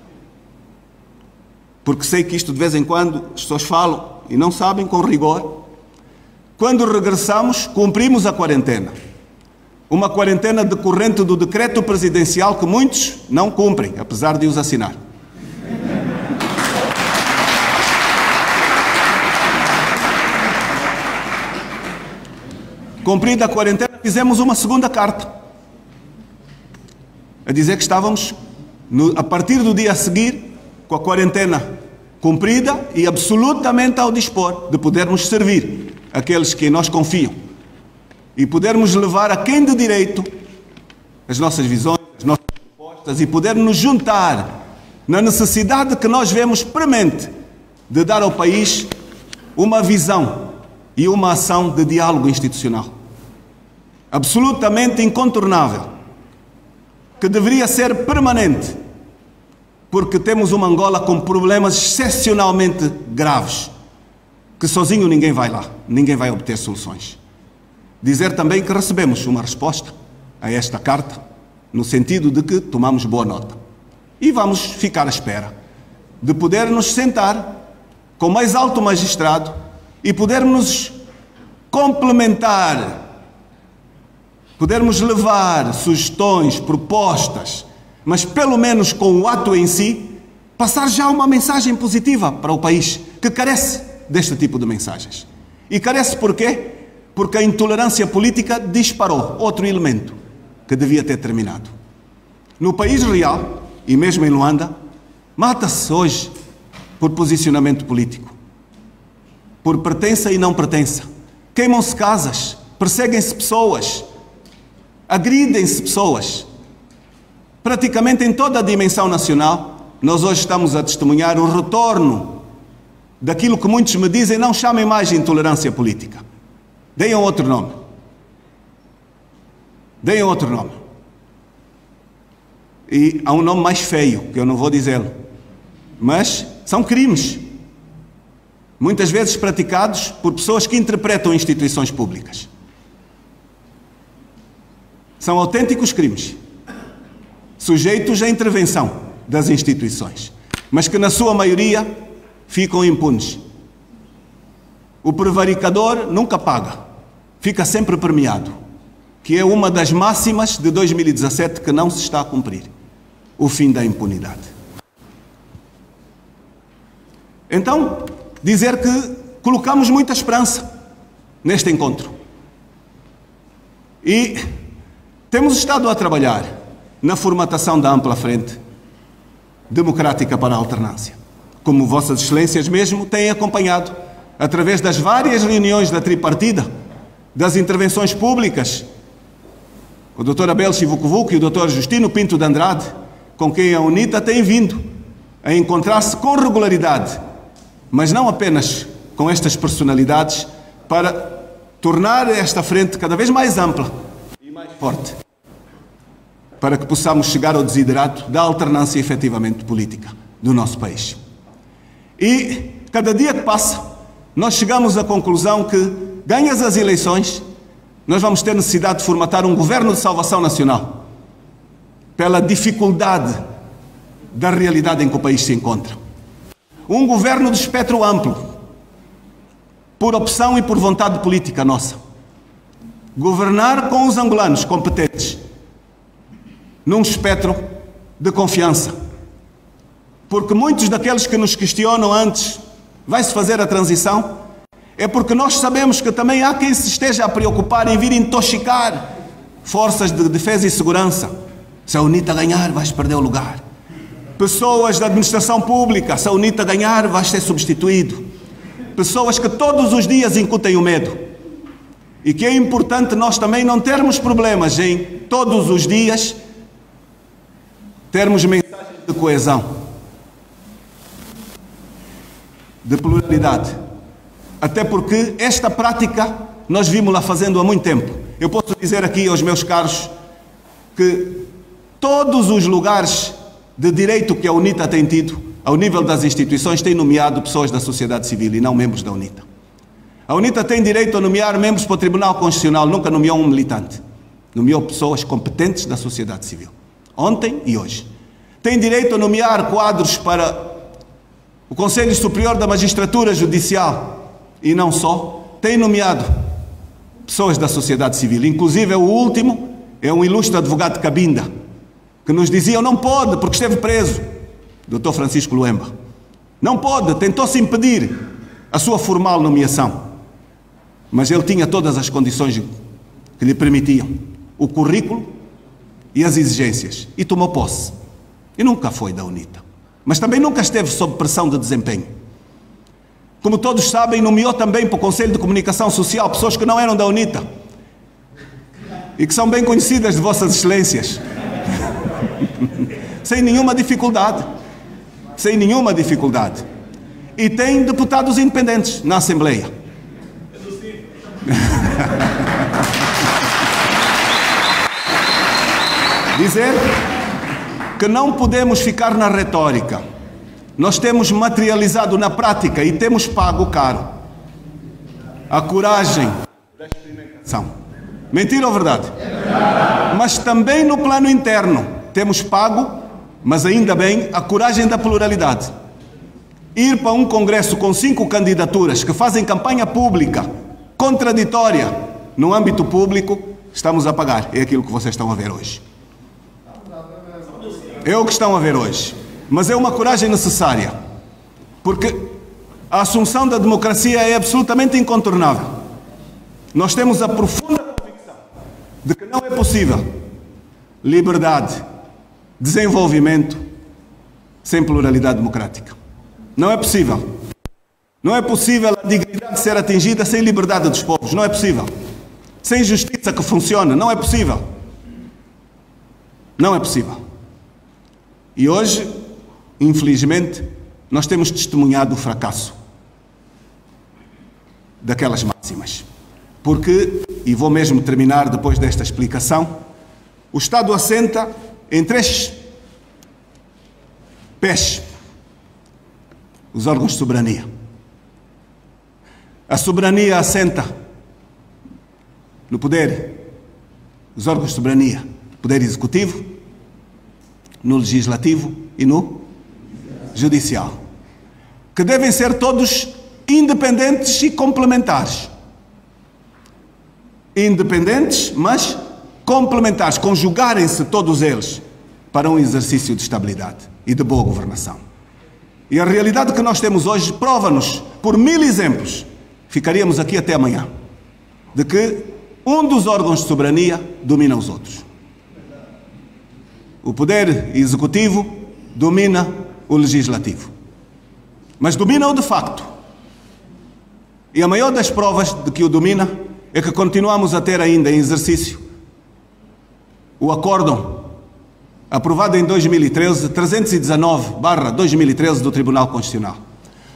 A: Porque sei que isto de vez em quando as pessoas falam e não sabem com rigor. Quando regressamos, cumprimos a quarentena. Uma quarentena decorrente do decreto presidencial que muitos não cumprem, apesar de os assinar. Cumprida a quarentena, fizemos uma segunda carta, a dizer que estávamos, a partir do dia a seguir, com a quarentena cumprida e absolutamente ao dispor de podermos servir aqueles que em nós confiam e podermos levar a quem de direito as nossas visões, as nossas propostas e poder nos juntar na necessidade que nós vemos premente de dar ao país uma visão e uma ação de diálogo institucional absolutamente incontornável, que deveria ser permanente, porque temos uma Angola com problemas excepcionalmente graves, que sozinho ninguém vai lá, ninguém vai obter soluções. Dizer também que recebemos uma resposta a esta carta, no sentido de que tomamos boa nota. E vamos ficar à espera de poder nos sentar com o mais alto magistrado e podermos complementar, podermos levar sugestões, propostas, mas pelo menos com o ato em si, passar já uma mensagem positiva para o país, que carece deste tipo de mensagens. E carece porquê? porque a intolerância política disparou, outro elemento que devia ter terminado. No país real, e mesmo em Luanda, mata-se hoje por posicionamento político, por pertença e não pertença. Queimam-se casas, perseguem-se pessoas, agridem-se pessoas. Praticamente em toda a dimensão nacional, nós hoje estamos a testemunhar o retorno daquilo que muitos me dizem: não chamem mais de intolerância política. Deem outro nome. Deem outro nome. E há um nome mais feio, que eu não vou dizê-lo. Mas são crimes. Muitas vezes praticados por pessoas que interpretam instituições públicas. São autênticos crimes, sujeitos à intervenção das instituições, mas que na sua maioria ficam impunes. O prevaricador nunca paga, fica sempre premiado, que é uma das máximas de 2017 que não se está a cumprir: o fim da impunidade. Então, dizer que colocamos muita esperança neste encontro. E temos estado a trabalhar na formatação da ampla frente democrática para a alternância, como Vossas Excelências mesmo têm acompanhado através das várias reuniões da tripartida, das intervenções públicas, o Dr. Abel Chivucovuco e o Dr. Justino Pinto de Andrade, com quem a UNITA tem vindo a encontrar-se com regularidade, mas não apenas com estas personalidades, para tornar esta frente cada vez mais ampla e mais forte, para que possamos chegar ao desiderato da alternância efetivamente política do nosso país. E cada dia que passa, nós chegamos à conclusão que, ganhas as eleições, nós vamos ter necessidade de formatar um governo de salvação nacional, pela dificuldade da realidade em que o país se encontra. Um governo de espectro amplo, por opção e por vontade política nossa. Governar com os angolanos competentes, num espectro de confiança. Porque muitos daqueles que nos questionam antes, vai-se fazer a transição? É porque nós sabemos que também há quem se esteja a preocupar em vir intoxicar forças de defesa e segurança. Se a UNITA ganhar, vais perder o lugar. Pessoas da administração pública, se a UNITA ganhar, vais ser substituído. Pessoas que todos os dias incutem o medo. E que é importante nós também não termos problemas em todos os dias termos mensagens de coesão, de pluralidade. Até porque esta prática nós vimos-la fazendo há muito tempo. Eu posso dizer aqui aos meus caros que todos os lugares de direito que a UNITA tem tido, ao nível das instituições, tem nomeado pessoas da sociedade civil e não membros da UNITA. A UNITA tem direito a nomear membros para o Tribunal Constitucional, nunca nomeou um militante. Nomeou pessoas competentes da sociedade civil. Ontem e hoje. Tem direito a nomear quadros para o Conselho Superior da Magistratura Judicial. E não só. Tem nomeado pessoas da sociedade civil. Inclusive, o último é um ilustre advogado de Cabinda, que nos diziam: não pode, porque esteve preso. Dr. Francisco Luemba. Não pode, tentou-se impedir a sua formal nomeação. Mas ele tinha todas as condições que lhe permitiam. O currículo e as exigências. E tomou posse. E nunca foi da UNITA. Mas também nunca esteve sob pressão de desempenho. Como todos sabem, nomeou também para o Conselho de Comunicação Social pessoas que não eram da UNITA. E que são bem conhecidas de Vossas Excelências. Sem nenhuma dificuldade. Sem nenhuma dificuldade. E tem deputados independentes na Assembleia. Dizer que não podemos ficar na retórica. Nós temos materializado na prática e temos pago caro a coragem da experimentação. Mentira ou verdade? É verdade. Mas também no plano interno temos pago, mas ainda bem, a coragem da pluralidade. Ir para um congresso com 5 candidaturas que fazem campanha pública contraditória no âmbito público, estamos a pagar. É aquilo que vocês estão a ver hoje. É o que estão a ver hoje. Mas é uma coragem necessária. Porque a assunção da democracia é absolutamente incontornável. Nós temos a profunda convicção de que não é possível liberdade, desenvolvimento sem pluralidade democrática. Não é possível. Não é possível a dignidade ser atingida sem liberdade dos povos. Não é possível. Sem justiça que funcione. Não é possível. Não é possível. E hoje, infelizmente, nós temos testemunhado o fracasso daquelas máximas. Porque, e vou mesmo terminar depois desta explicação, o Estado assenta em 3 pés: os órgãos de soberania. A soberania assenta no poder, os órgãos de soberania, poder executivo, no legislativo e no judicial, que devem ser todos independentes e complementares. Independentes, mas complementares, conjugarem-se todos eles para um exercício de estabilidade e de boa governação. E a realidade que nós temos hoje prova-nos, por 1000 exemplos, ficaríamos aqui até amanhã, de que um dos órgãos de soberania domina os outros. O poder executivo domina o legislativo. Mas domina-o de facto. E a maior das provas de que o domina é que continuamos a ter ainda em exercício o acórdão aprovado em 2013, 319/2013 do Tribunal Constitucional.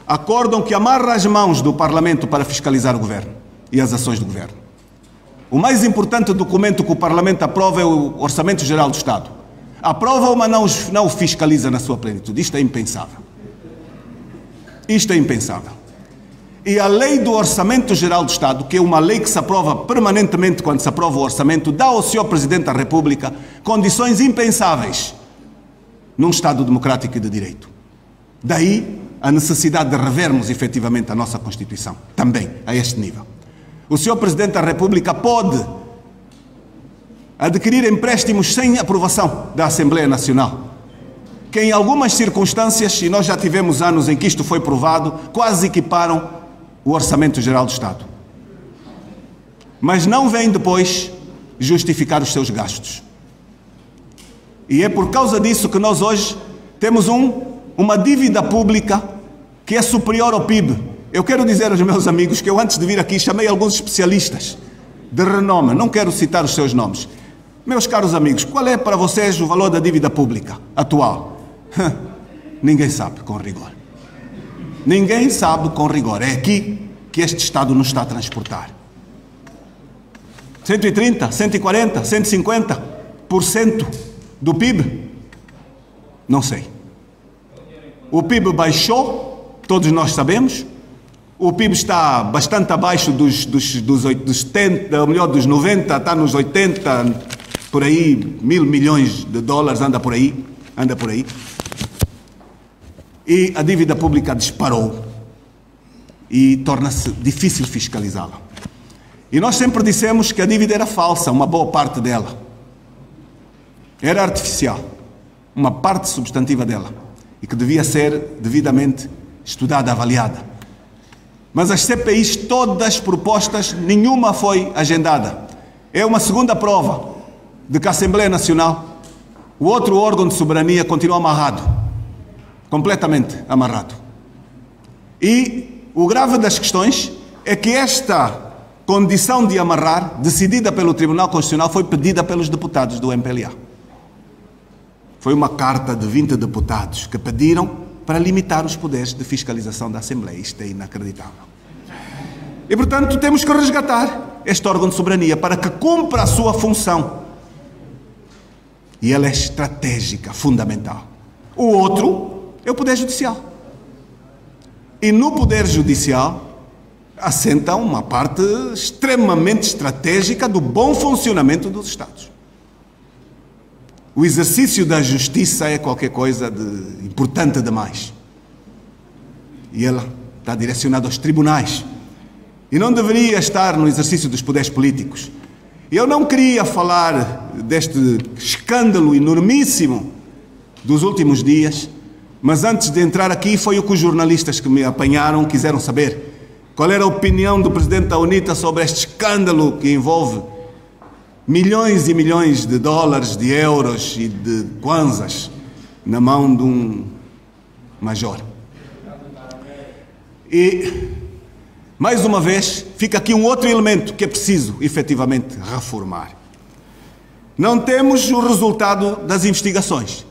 A: Acórdão que amarra as mãos do Parlamento para fiscalizar o Governo e as ações do Governo. O mais importante documento que o Parlamento aprova é o Orçamento Geral do Estado. Aprova-o, mas não o fiscaliza na sua plenitude. Isto é impensável. Isto é impensável. E a lei do Orçamento Geral do Estado, que é uma lei que se aprova permanentemente quando se aprova o orçamento, dá ao Sr. Presidente da República condições impensáveis num Estado democrático e de direito. Daí a necessidade de revermos efetivamente a nossa Constituição, também a este nível. O Sr. Presidente da República pode adquirir empréstimos sem aprovação da Assembleia Nacional, que em algumas circunstâncias, e nós já tivemos anos em que isto foi provado, quase equiparam o Orçamento Geral do Estado. Mas não vem depois justificar os seus gastos. E é por causa disso que nós hoje temos uma dívida pública que é superior ao PIB. Eu quero dizer aos meus amigos que eu, antes de vir aqui, chamei alguns especialistas de renome. Não quero citar os seus nomes. Meus caros amigos, qual é para vocês o valor da dívida pública atual? Ninguém sabe com rigor. Ninguém sabe com rigor. É aqui que este Estado nos está a transportar. 130, 140, 150% do PIB? Não sei. O PIB baixou, todos nós sabemos. O PIB está bastante abaixo dos 70, ou melhor, dos 90, está nos 80, por aí, 1000 milhões de dólares, anda por aí. E a dívida pública disparou e torna-se difícil fiscalizá-la. E nós sempre dissemos que a dívida era falsa, uma boa parte dela. Era artificial, uma parte substantiva dela, e que devia ser devidamente estudada, avaliada. Mas as CPIs todas propostas, nenhuma foi agendada. É uma segunda prova de que a Assembleia Nacional, o outro órgão de soberania, continua amarrado. Completamente amarrado. E o grave das questões é que esta condição de amarrar, decidida pelo Tribunal Constitucional, foi pedida pelos deputados do MPLA. Foi uma carta de 20 deputados que pediram para limitar os poderes de fiscalização da Assembleia. Isto é inacreditável. E, portanto, temos que resgatar este órgão de soberania para que cumpra a sua função. E ela é estratégica, fundamental. O outro é o Poder Judicial. E no Poder Judicial assenta uma parte extremamente estratégica do bom funcionamento dos Estados. O exercício da justiça é qualquer coisa de importante demais. E ela está direcionada aos tribunais. E não deveria estar no exercício dos poderes políticos. Eu não queria falar deste escândalo enormíssimo dos últimos dias, mas antes de entrar aqui foi o que os jornalistas que me apanharam quiseram saber. Qual era a opinião do presidente da UNITA sobre este escândalo que envolve milhões e milhões de dólares, de euros e de kwanzas na mão de um major? E, mais uma vez, fica aqui um outro elemento que é preciso, efetivamente, reformar. Não temos o resultado das investigações,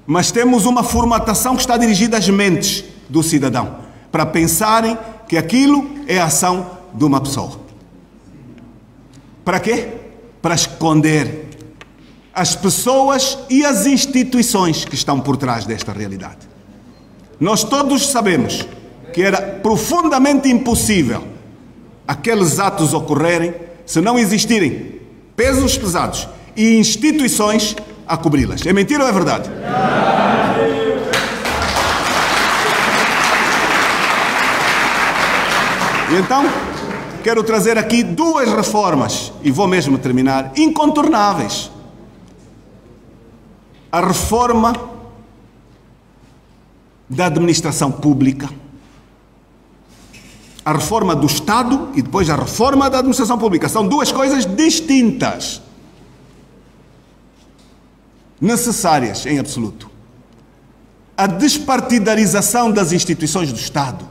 A: mas temos uma formatação que está dirigida às mentes do cidadão, para pensarem que aquilo é a ação de uma pessoa. Para quê? Para esconder as pessoas e as instituições que estão por trás desta realidade. Nós todos sabemos que era profundamente impossível aqueles atos ocorrerem se não existirem pesos pesados e instituições a cobri-las. É mentira ou é verdade? E então, quero trazer aqui duas reformas, e vou mesmo terminar, incontornáveis. A reforma da administração pública, a reforma do Estado e depois a reforma da administração pública. São duas coisas distintas, necessárias em absoluto. A despartidarização das instituições do Estado.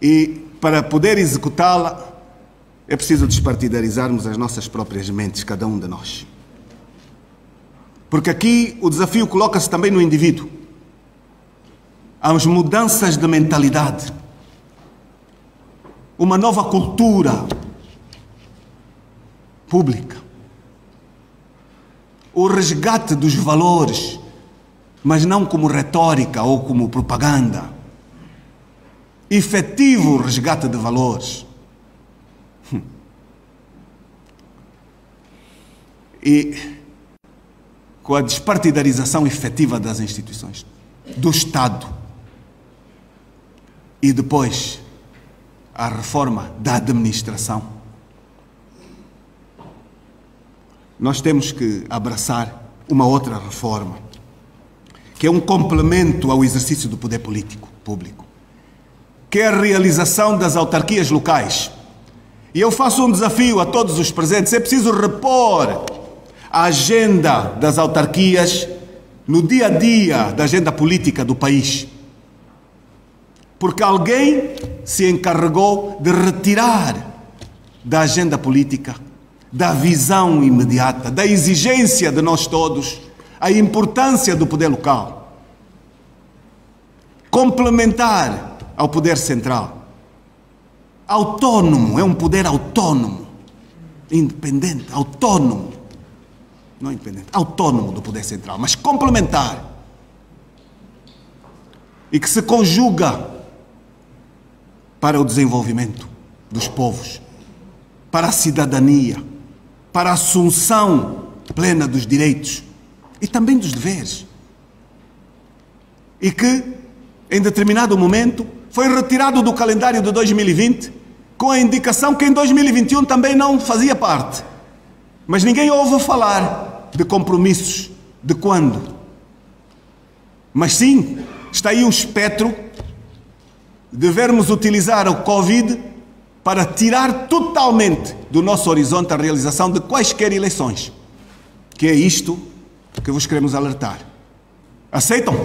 A: E para poder executá-la, é preciso despartidarizarmos as nossas próprias mentes, cada um de nós. Porque aqui o desafio coloca-se também no indivíduo. Há as mudanças de mentalidade, uma nova cultura pública, o resgate dos valores, mas não como retórica ou como propaganda. Efetivo resgate de valores. E com a despartidarização efetiva das instituições, do Estado, e depois a reforma da administração, nós temos que abraçar uma outra reforma, que é um complemento ao exercício do poder político público, que é a realização das autarquias locais. E eu faço um desafio a todos os presentes: é preciso repor a agenda das autarquias no dia a dia da agenda política do país. Porque alguém se encarregou de retirar da agenda política, da visão imediata, da exigência de nós todos, a importância do poder local, complementar ao poder central. Autónomo, é um poder autónomo, independente, autónomo, não independente, autónomo do poder central, mas complementar, e que se conjuga para o desenvolvimento dos povos, para a cidadania, para a assunção plena dos direitos e também dos deveres. E que, em determinado momento, foi retirado do calendário de 2020, com a indicação que em 2021 também não fazia parte. Mas ninguém ouve falar de compromissos, de quando. Mas sim, está aí o espectro de vermos utilizar o Covid para tirar totalmente do nosso horizonte a realização de quaisquer eleições. Que é isto que vos queremos alertar. Aceitam?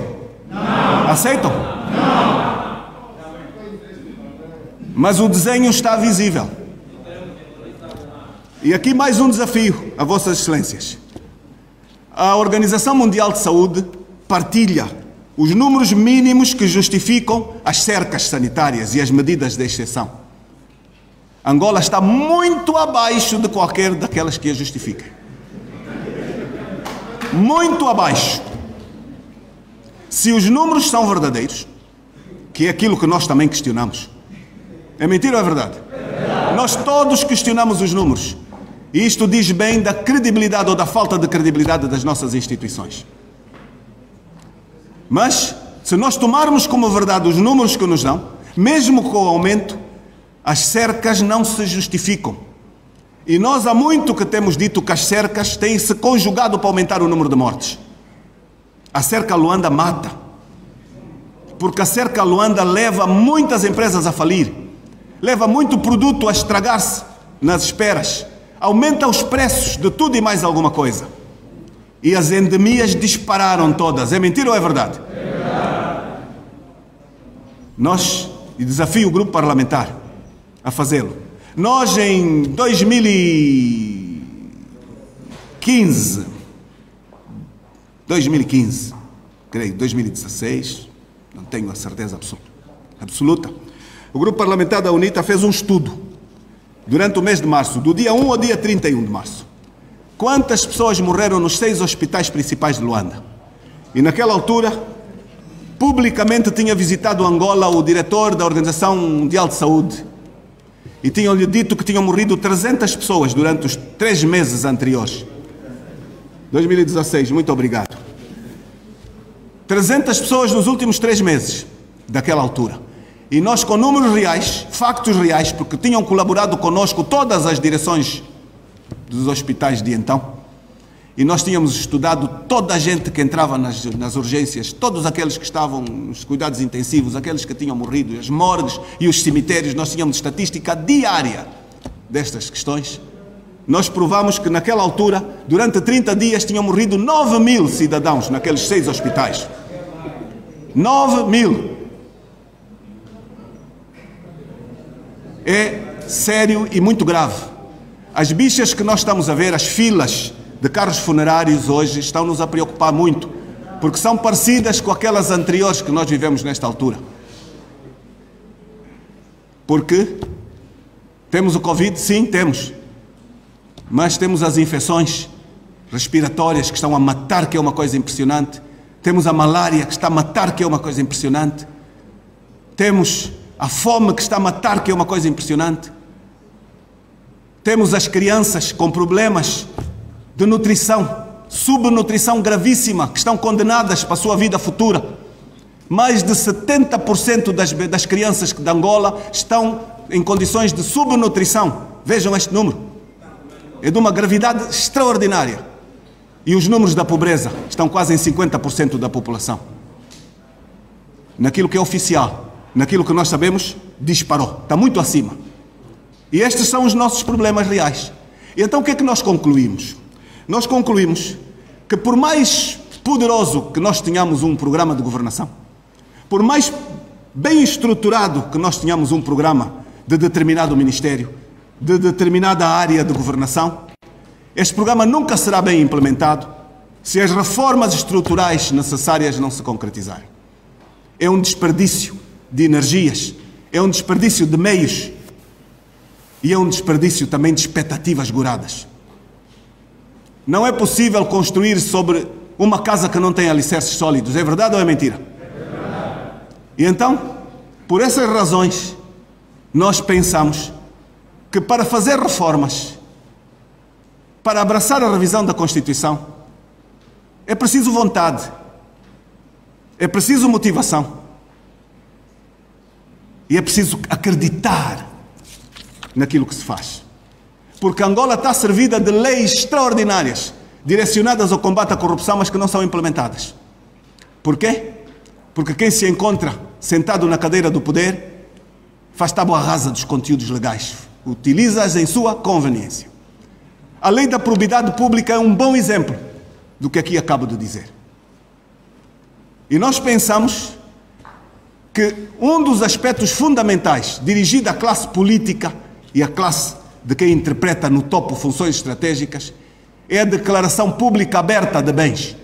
A: Não. Aceitam? Não. Mas o desenho está visível. E aqui mais um desafio a Vossas Excelências. A Organização Mundial de Saúde partilha os números mínimos que justificam as cercas sanitárias e as medidas de exceção. Angola está muito abaixo de qualquer daquelas que a justifiquem. Muito abaixo. Se os números são verdadeiros, que é aquilo que nós também questionamos, é mentira ou é verdade? Nós todos questionamos os números. E isto diz bem da credibilidade ou da falta de credibilidade das nossas instituições. Mas, se nós tomarmos como verdade os números que nos dão, mesmo com o aumento, as cercas não se justificam. E nós há muito que temos dito que as cercas têm se conjugado para aumentar o número de mortes. A cerca Luanda mata. porque a cerca Luanda leva muitas empresas a falir, leva muito produto a estragar-se nas esperas, aumenta os preços de tudo e mais alguma coisa. E as endemias dispararam todas. É mentira ou é verdade? É verdade. Nós, e desafio o grupo parlamentar a fazê-lo, nós em 2015, creio, 2016, não tenho a certeza absoluta, o grupo parlamentar da UNITA fez um estudo durante o mês de março, do dia 1 ao dia 31 de março. Quantas pessoas morreram nos 6 hospitais principais de Luanda? E naquela altura, publicamente tinha visitado Angola o diretor da Organização Mundial de Saúde e tinham-lhe dito que tinham morrido 300 pessoas durante os 3 meses anteriores. 2016, muito obrigado. 300 pessoas nos últimos 3 meses daquela altura. E nós, com números reais, factos reais, porque tinham colaborado conosco todas as direções dos hospitais de então, e nós tínhamos estudado toda a gente que entrava nas urgências, todos aqueles que estavam nos cuidados intensivos, aqueles que tinham morrido, as morgues e os cemitérios, nós tínhamos estatística diária destas questões. Nós provamos que naquela altura, durante 30 dias, tinham morrido 9.000 cidadãos naqueles 6 hospitais. 9.000. É sério e muito grave. As bichas que nós estamos a ver, as filas de carros funerários hoje, estão-nos a preocupar muito, porque são parecidas com aquelas anteriores que nós vivemos nesta altura. Porque temos o Covid? Sim, temos. Mas temos as infecções respiratórias que estão a matar, que é uma coisa impressionante. Temos a malária que está a matar, que é uma coisa impressionante. Temos a fome que está a matar, que é uma coisa impressionante. Temos as crianças com problemas de nutrição, subnutrição gravíssima, que estão condenadas para a sua vida futura. Mais de 70% das crianças de Angola estão em condições de subnutrição. Vejam este número. É de uma gravidade extraordinária. E os números da pobreza estão quase em 50% da população. Naquilo que é oficial, naquilo que nós sabemos, disparou. Está muito acima. E estes são os nossos problemas reais. E então o que é que nós concluímos? Nós concluímos que por mais poderoso que nós tenhamos um programa de governação, por mais bem estruturado que nós tenhamos um programa de determinado ministério, de determinada área de governação, este programa nunca será bem implementado se as reformas estruturais necessárias não se concretizarem. É um desperdício de energias, é um desperdício de meios e é um desperdício também de expectativas goradas. Não é possível construir sobre uma casa que não tem alicerces sólidos. É verdade ou é mentira? É verdade. E então, por essas razões, nós pensamos que para fazer reformas, para abraçar a revisão da Constituição, é preciso vontade, é preciso motivação e é preciso acreditar naquilo que se faz. Porque Angola está servida de leis extraordinárias, direcionadas ao combate à corrupção, mas que não são implementadas. Porquê? Porque quem se encontra sentado na cadeira do poder faz tábua rasa dos conteúdos legais, utiliza-as em sua conveniência. A lei da probidade pública é um bom exemplo do que aqui acabo de dizer. E nós pensamos que um dos aspectos fundamentais dirigido à classe política e à classe de quem interpreta no topo funções estratégicas é a declaração pública aberta de bens.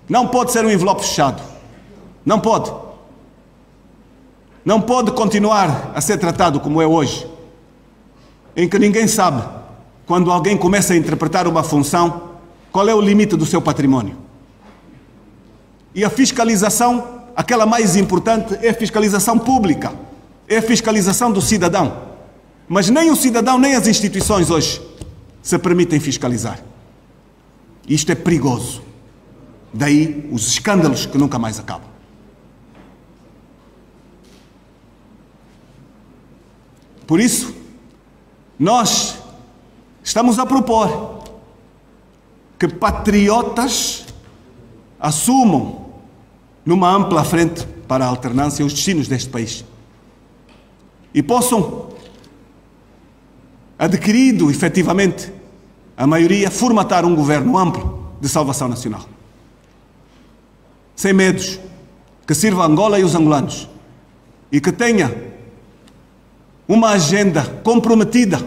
A: Não pode ser um envelope fechado. Não pode. Não pode continuar a ser tratado como é hoje, em que ninguém sabe, quando alguém começa a interpretar uma função, qual é o limite do seu património. E a fiscalização, aquela mais importante, é a fiscalização pública, é a fiscalização do cidadão. Mas nem o cidadão, nem as instituições hoje se permitem fiscalizar. Isto é perigoso. Daí os escândalos que nunca mais acabam. Por isso, nós estamos a propor que patriotas assumam numa ampla frente para a alternância os destinos deste país e possam, adquirido efetivamente a maioria, formatar um governo amplo de salvação nacional. Sem medos, que sirva a Angola e os angolanos e que tenha uma agenda comprometida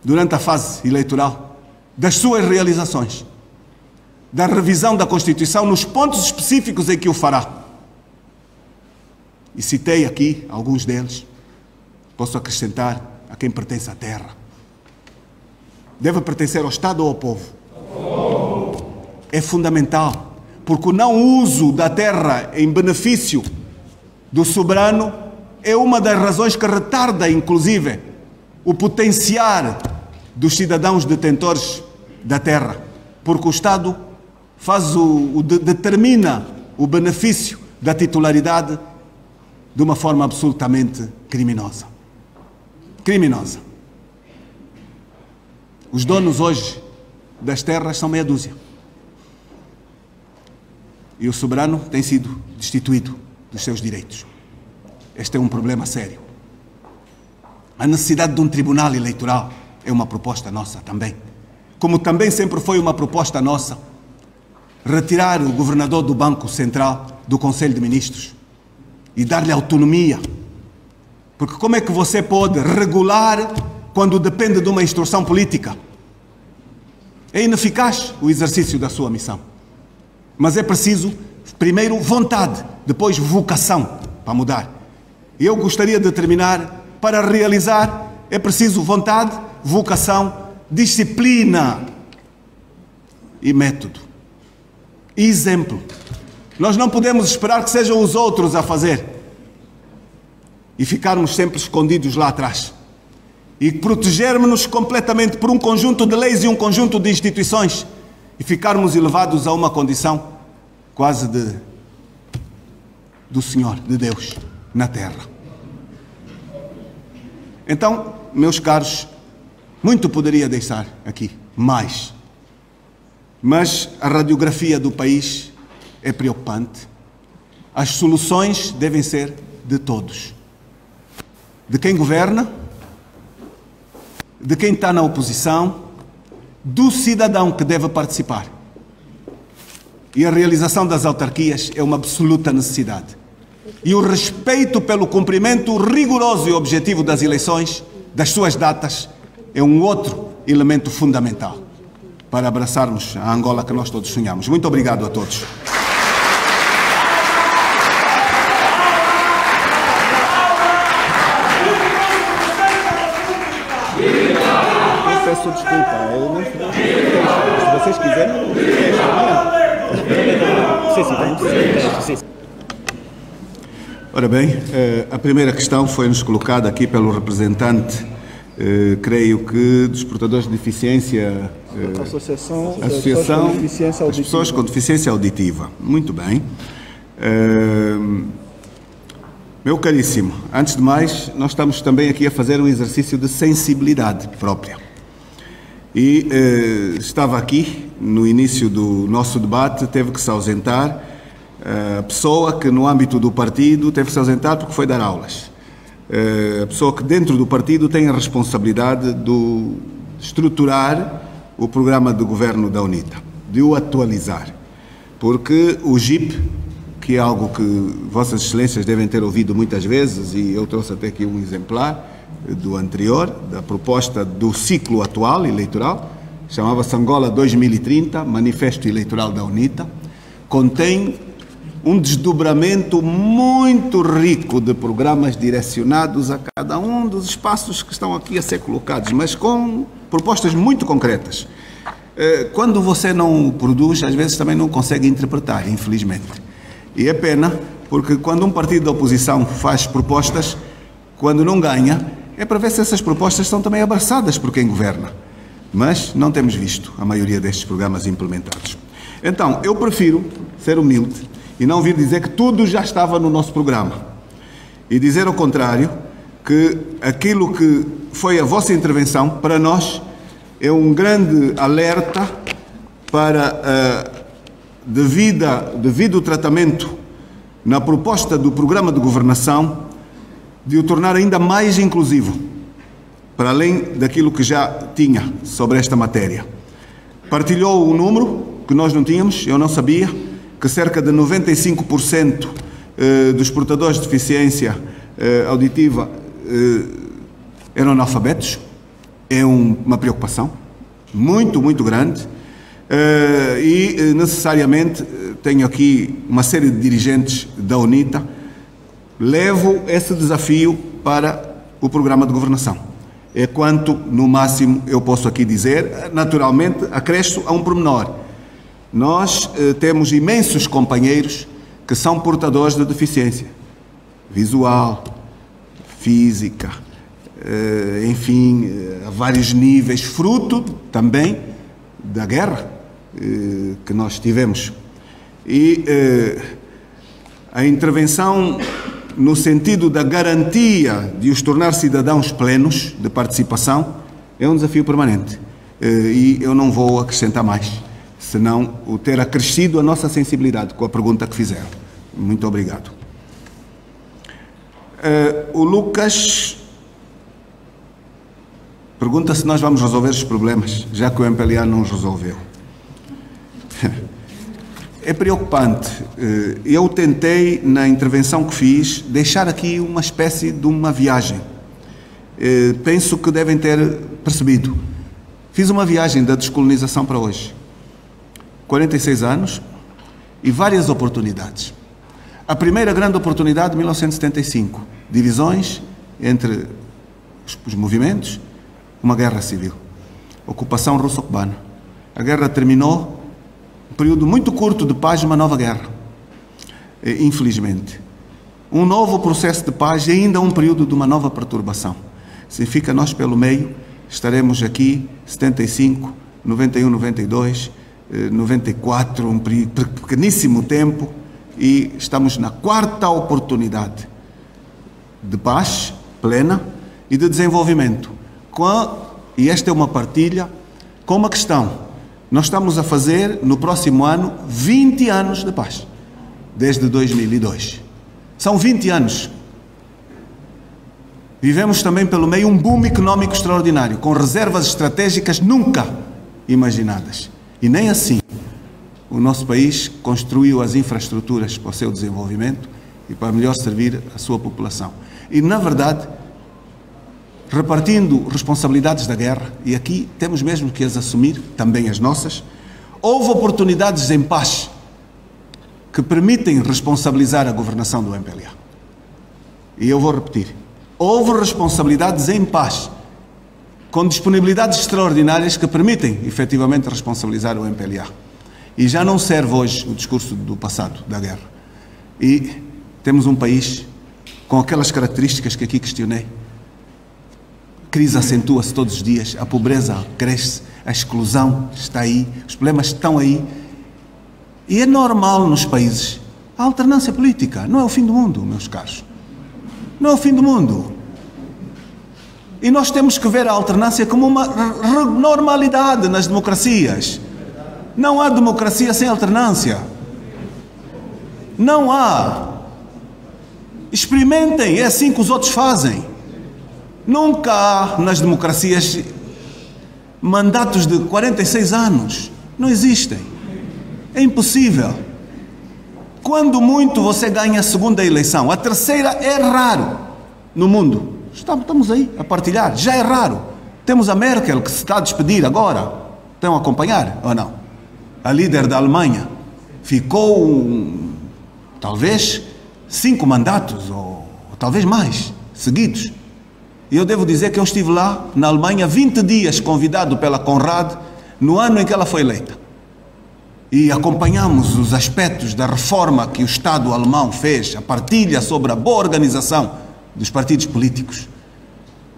A: durante a fase eleitoral das suas realizações, da revisão da Constituição nos pontos específicos em que o fará. E citei aqui alguns deles, posso acrescentar a quem pertence à terra. Deve pertencer ao Estado ou ao povo? É fundamental, porque o não uso da terra em benefício do soberano é uma das razões que retarda, inclusive, o potenciar dos cidadãos detentores da terra, porque o Estado determina o benefício da titularidade de uma forma absolutamente criminosa. Criminosa. Os donos hoje das terras são meia dúzia. E o soberano tem sido destituído dos seus direitos. Este é um problema sério. A necessidade de um tribunal eleitoral é uma proposta nossa também. Como também sempre foi uma proposta nossa retirar o governador do Banco Central do Conselho de Ministros e dar-lhe autonomia. Porque como é que você pode regular quando depende de uma instrução política? É ineficaz o exercício da sua missão. Mas é preciso, primeiro, vontade, depois vocação para mudar. E eu gostaria de terminar, para realizar, é preciso vontade, vocação, disciplina e método. E exemplo. Nós não podemos esperar que sejam os outros a fazer e ficarmos sempre escondidos lá atrás e protegermos-nos completamente por um conjunto de leis e um conjunto de instituições e ficarmos elevados a uma condição quase do Senhor, de Deus, na terra. Então, meus caros, muito poderia deixar aqui, mais. Mas a radiografia do país é preocupante. As soluções devem ser de todos. De quem governa, de quem está na oposição, do cidadão que deve participar. E a realização das autarquias é uma absoluta necessidade. E o respeito pelo cumprimento rigoroso e objetivo das eleições, das suas datas, é um outro elemento fundamental para abraçarmos a Angola que nós todos sonhamos. Muito obrigado a todos. Eu peço desculpa, eu não se vocês quiserem, sim. Ora bem, a primeira questão foi-nos colocada aqui pelo representante, creio que dos portadores de deficiência, Associação das Pessoas com Deficiência Auditiva. Muito bem. Meu caríssimo, antes de mais, nós estamos também aqui a fazer um exercício de sensibilidade própria. E estava aqui, no início do nosso debate, teve que se ausentar a pessoa que no âmbito do partido teve que se ausentar porque foi dar aulas. A pessoa que dentro do partido tem a responsabilidade de estruturar o programa de governo da UNITA, de o atualizar. Porque o GIP, que é algo que Vossas Excelências devem ter ouvido muitas vezes, e eu trouxe até aqui um exemplar do anterior, da proposta do ciclo atual eleitoral, chamava-se Angola 2030, Manifesto Eleitoral da UNITA, contém um desdobramento muito rico de programas direcionados a cada um dos espaços que estão aqui a ser colocados, mas com propostas muito concretas. Quando você não produz, às vezes também não consegue interpretar, infelizmente. E é pena, porque quando um partido da oposição faz propostas, quando não ganha, é para ver se essas propostas são também abraçadas por quem governa. Mas não temos visto a maioria destes programas implementados. Então, eu prefiro ser humilde e não vir dizer que tudo já estava no nosso programa. E dizer ao contrário, que aquilo que foi a vossa intervenção, para nós, é um grande alerta para devido tratamento na proposta do programa de governação, de o tornar ainda mais inclusivo, para além daquilo que já tinha sobre esta matéria. Partilhou um número que nós não tínhamos, eu não sabia, que cerca de 95% dos portadores de deficiência auditiva eram analfabetos. É uma preocupação muito, muito grande. E necessariamente tenho aqui uma série de dirigentes da UNITA, levo esse desafio para o programa de governação. É quanto, no máximo, eu posso aqui dizer. Naturalmente, acresço a um pormenor. Nós temos imensos companheiros que são portadores de deficiência visual, física, enfim, a vários níveis, fruto também da guerra que nós tivemos. E a intervenção no sentido da garantia de os tornar cidadãos plenos de participação é um desafio permanente. E eu não vou acrescentar mais, senão o ter acrescido a nossa sensibilidade com a pergunta que fizeram. Muito obrigado. O Lucas pergunta se nós vamos resolver os problemas, já que o MPLA não os resolveu. É preocupante. Eu tentei, na intervenção que fiz, deixar aqui uma espécie de uma viagem. Penso que devem ter percebido. Fiz uma viagem da descolonização para hoje. 46 anos e várias oportunidades. A primeira grande oportunidade de 1975. Divisões entre os movimentos, uma guerra civil. Ocupação russo-cubana. A guerra terminou, um período muito curto de paz, uma nova guerra. Infelizmente. Um novo processo de paz e ainda um período de uma nova perturbação. Significa nós, pelo meio, estaremos aqui 75, 91, 92, 94, um pequeníssimo tempo, e estamos na quarta oportunidade de paz plena e de desenvolvimento. E esta é uma partilha com uma questão. Nós estamos a fazer, no próximo ano, 20 anos de paz, desde 2002. São 20 anos. Vivemos também pelo meio um boom económico extraordinário, com reservas estratégicas nunca imaginadas. E nem assim o nosso país construiu as infraestruturas para o seu desenvolvimento e para melhor servir a sua população. E, na verdade, repartindo responsabilidades da guerra, e aqui temos mesmo que as assumir, também as nossas, houve oportunidades em paz que permitem responsabilizar a governação do MPLA. E eu vou repetir. Houve responsabilidades em paz, com disponibilidades extraordinárias que permitem, efetivamente, responsabilizar o MPLA. E já não serve hoje o discurso do passado, da guerra. E temos um país com aquelas características que aqui questionei. A crise acentua-se todos os dias, a pobreza cresce, a exclusão está aí, os problemas estão aí. E é normal nos países a alternância política. Não é o fim do mundo, meus caros. Não é o fim do mundo. E nós temos que ver a alternância como uma normalidade nas democracias. Não há democracia sem alternância. Não há. Experimentem, é assim que os outros fazem. Nunca há nas democracias mandatos de 46 anos. Não existem. É impossível. Quando muito você ganha a segunda eleição. A terceira é raro no mundo. Estamos aí a partilhar. Já é raro. Temos a Merkel que se está a despedir agora. Estão a acompanhar ou não? A líder da Alemanha ficou talvez 5 mandatos ou talvez mais seguidos. E eu devo dizer que eu estive lá na Alemanha 20 dias convidado pela Conrad no ano em que ela foi eleita. E acompanhamos os aspectos da reforma que o Estado alemão fez, a partilha sobre a boa organização dos partidos políticos.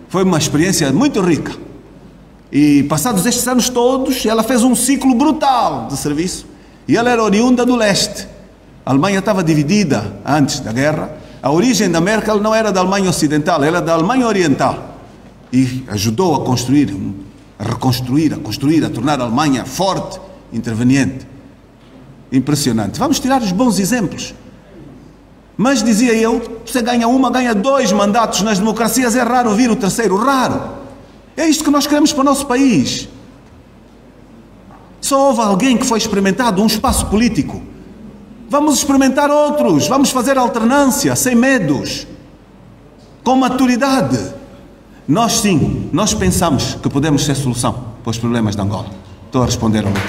A: Foi uma experiência muito rica. E passados estes anos todos, ela fez um ciclo brutal de serviço. E ela era oriunda do leste. A Alemanha estava dividida antes da guerra. A origem da Merkel não era da Alemanha Ocidental, era da Alemanha Oriental. E ajudou a construir, a reconstruir, a construir, a tornar a Alemanha forte, interveniente. Impressionante. Vamos tirar os bons exemplos. Mas, dizia eu, você ganha uma, ganha 2 mandatos nas democracias, é raro vir o terceiro, raro. É isto que nós queremos para o nosso país. Só houve alguém que foi experimentado, um espaço político. Vamos experimentar outros, vamos fazer alternância, sem medos, com maturidade. Nós sim, nós pensamos que podemos ser solução para os problemas de Angola. Estou a responder ao Lucas.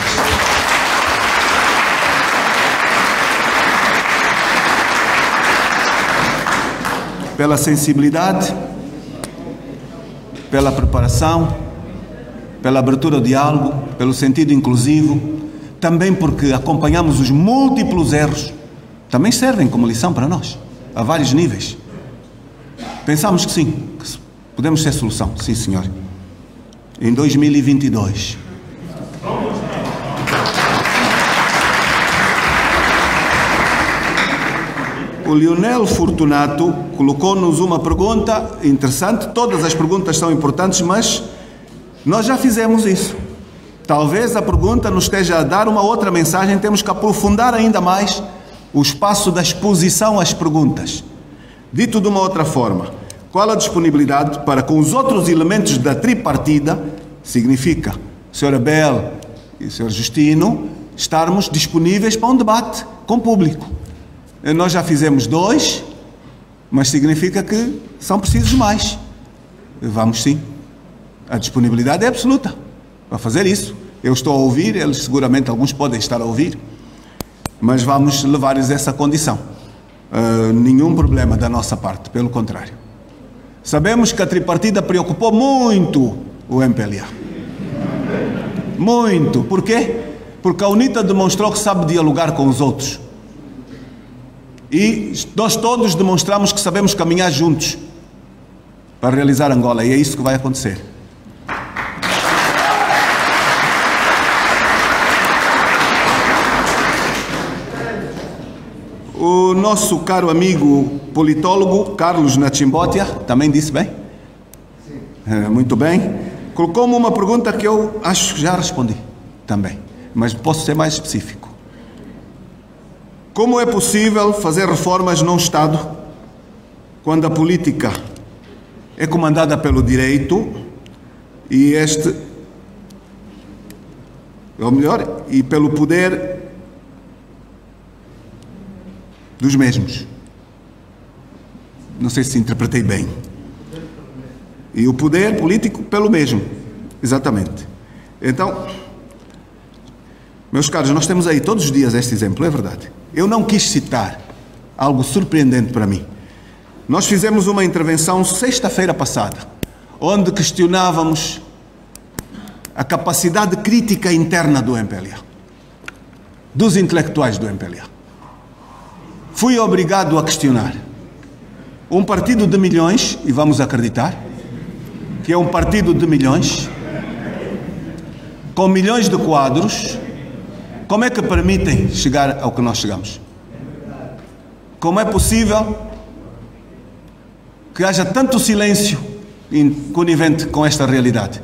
A: Pela sensibilidade, pela preparação, pela abertura ao diálogo, pelo sentido inclusivo, também porque acompanhamos os múltiplos erros, também servem como lição para nós, a vários níveis. Pensamos que sim, que podemos ser solução, sim senhor. Em 2022. O Lionel Fortunato colocou-nos uma pergunta interessante. Todas as perguntas são importantes, mas nós já fizemos isso. Talvez a pergunta nos esteja a dar uma outra mensagem. Temos que aprofundar ainda mais o espaço da exposição às perguntas. Dito de uma outra forma, qual a disponibilidade para, com os outros elementos da tripartida, significa o Sr. Abel e o Sr. Justino, estarmos disponíveis para um debate com o público? Nós já fizemos 2, mas significa que são precisos mais. Vamos sim. A disponibilidade é absoluta para fazer isso. Eu estou a ouvir, eles seguramente, alguns podem estar a ouvir, mas vamos levar-lhes essa condição. Nenhum problema da nossa parte, pelo contrário. Sabemos que a tripartida preocupou muito o MPLA. Muito. Por quê? Porque a UNITA demonstrou que sabe dialogar com os outros. E nós todos demonstramos que sabemos caminhar juntos para realizar Angola, e é isso que vai acontecer. O nosso caro amigo politólogo Carlos Nachimbotia também disse bem? Muito bem. Colocou-me uma pergunta que eu acho que já respondi também, mas posso ser mais específico. Como é possível fazer reformas num Estado quando a política é comandada pelo direito e ou melhor, e pelo poder dos mesmos? Não sei se interpretei bem. E o poder político pelo mesmo. Exatamente. Então, meus caros, nós temos aí todos os dias este exemplo, é verdade. Eu não quis citar algo surpreendente para mim. Nós fizemos uma intervenção sexta-feira passada, onde questionávamos a capacidade crítica interna do MPLA, dos intelectuais do MPLA. Fui obrigado a questionar um partido de milhões, e vamos acreditar que é um partido de milhões, com milhões de quadros. Como é que permitem chegar ao que nós chegamos? Como é possível que haja tanto silêncio conivente com esta realidade?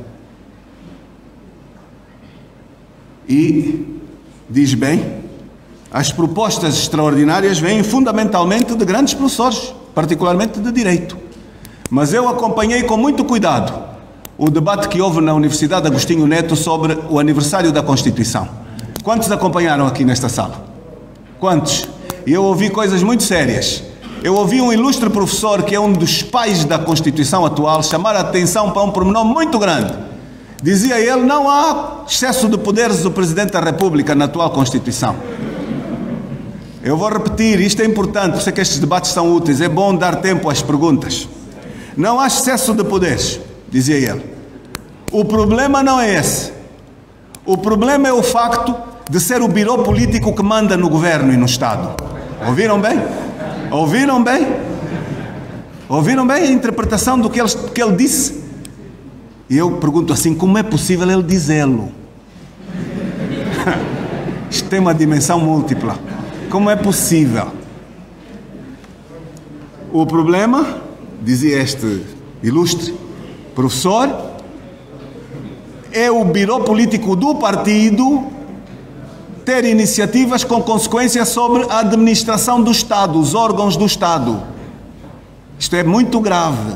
A: E, diz bem, as propostas extraordinárias vêm fundamentalmente de grandes professores, particularmente de Direito. Mas eu acompanhei com muito cuidado o debate que houve na Universidade Agostinho Neto sobre o aniversário da Constituição. Quantos acompanharam aqui nesta sala? Quantos? E eu ouvi coisas muito sérias. Eu ouvi um ilustre professor, que é um dos pais da Constituição atual, chamar a atenção para um pormenor muito grande. Dizia ele, não há excesso de poderes do Presidente da República na atual Constituição. Eu vou repetir, isto é importante, por isso é que estes debates são úteis, é bom dar tempo às perguntas. Não há excesso de poderes, dizia ele. O problema não é esse. O problema é o facto de ser o birô político que manda no governo e no Estado. Ouviram bem? Ouviram bem? Ouviram bem a interpretação do que ele disse? E eu pergunto assim, como é possível ele dizê-lo? Isto tem uma dimensão múltipla. Como é possível? O problema, dizia este ilustre professor, é o birô político do partido ter iniciativas com consequências sobre a administração do Estado, os órgãos do Estado. Isto é muito grave,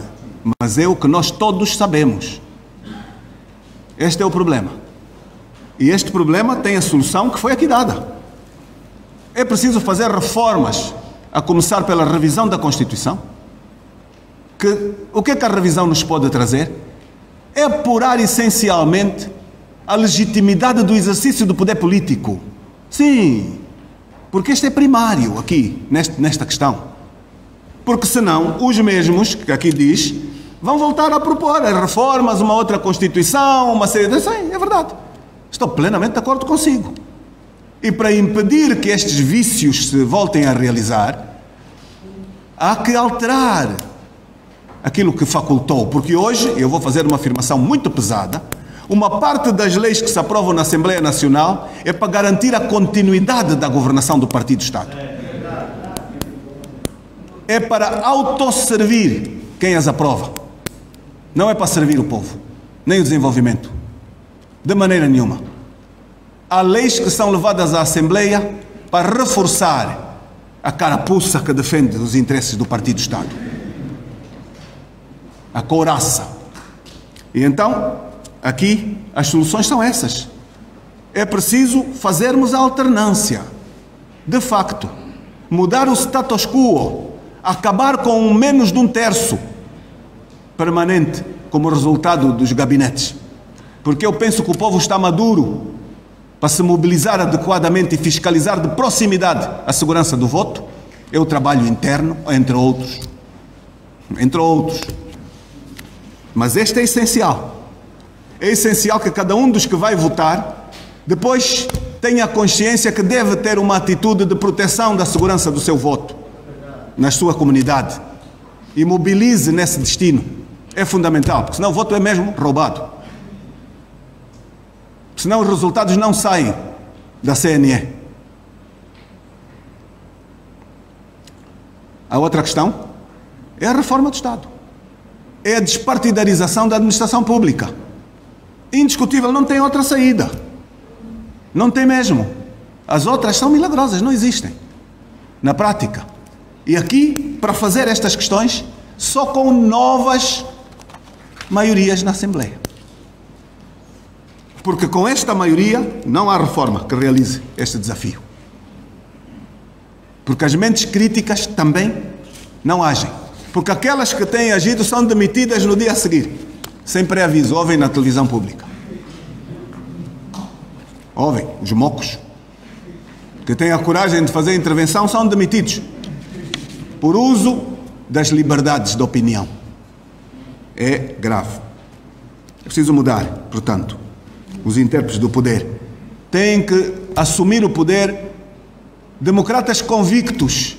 A: mas é o que nós todos sabemos. Este é o problema. E este problema tem a solução que foi aqui dada. É preciso fazer reformas, a começar pela revisão da Constituição. O que é que a revisão nos pode trazer? É apurar essencialmente a legitimidade do exercício do poder político. Sim, porque este é primário aqui, nesta questão. Porque senão, os mesmos, que aqui diz, vão voltar a propor reformas, uma outra Constituição, uma série de... Sim, é verdade. Estou plenamente de acordo consigo. E para impedir que estes vícios se voltem a realizar, há que alterar aquilo que facultou. Porque hoje, eu vou fazer uma afirmação muito pesada, uma parte das leis que se aprovam na Assembleia Nacional é para garantir a continuidade da governação do Partido-Estado. É para autosservir quem as aprova. Não é para servir o povo, nem o desenvolvimento. De maneira nenhuma. Há leis que são levadas à Assembleia para reforçar a carapuça que defende os interesses do Partido-Estado. A couraça. E então, aqui, as soluções são essas. É preciso fazermos a alternância. De facto, mudar o status quo, acabar com menos de um terço permanente como resultado dos gabinetes. Porque eu penso que o povo está maduro para se mobilizar adequadamente e fiscalizar de proximidade a segurança do voto. É o trabalho interno, entre outros. Entre outros. Mas este é essencial. É essencial que cada um dos que vai votar depois tenha consciência que deve ter uma atitude de proteção da segurança do seu voto na sua comunidade e mobilize nesse destino. É fundamental, porque senão o voto é mesmo roubado. Senão os resultados não saem da CNE. A outra questão é a reforma do Estado. É a despartidarização da administração pública. Indiscutível, não tem outra saída. Não tem mesmo. As outras são milagrosas, não existem. Na prática. E aqui, para fazer estas questões, só com novas maiorias na Assembleia. Porque com esta maioria não há reforma que realize este desafio. Porque as mentes críticas também não agem. Porque aquelas que têm agido são demitidas no dia a seguir, sem pré-aviso. Ouvem na televisão pública. Ouvem, os mocos que têm a coragem de fazer intervenção são demitidos por uso das liberdades de opinião. É grave. É preciso mudar, portanto. Os intérpretes do poder têm que assumir o poder democratas convictos,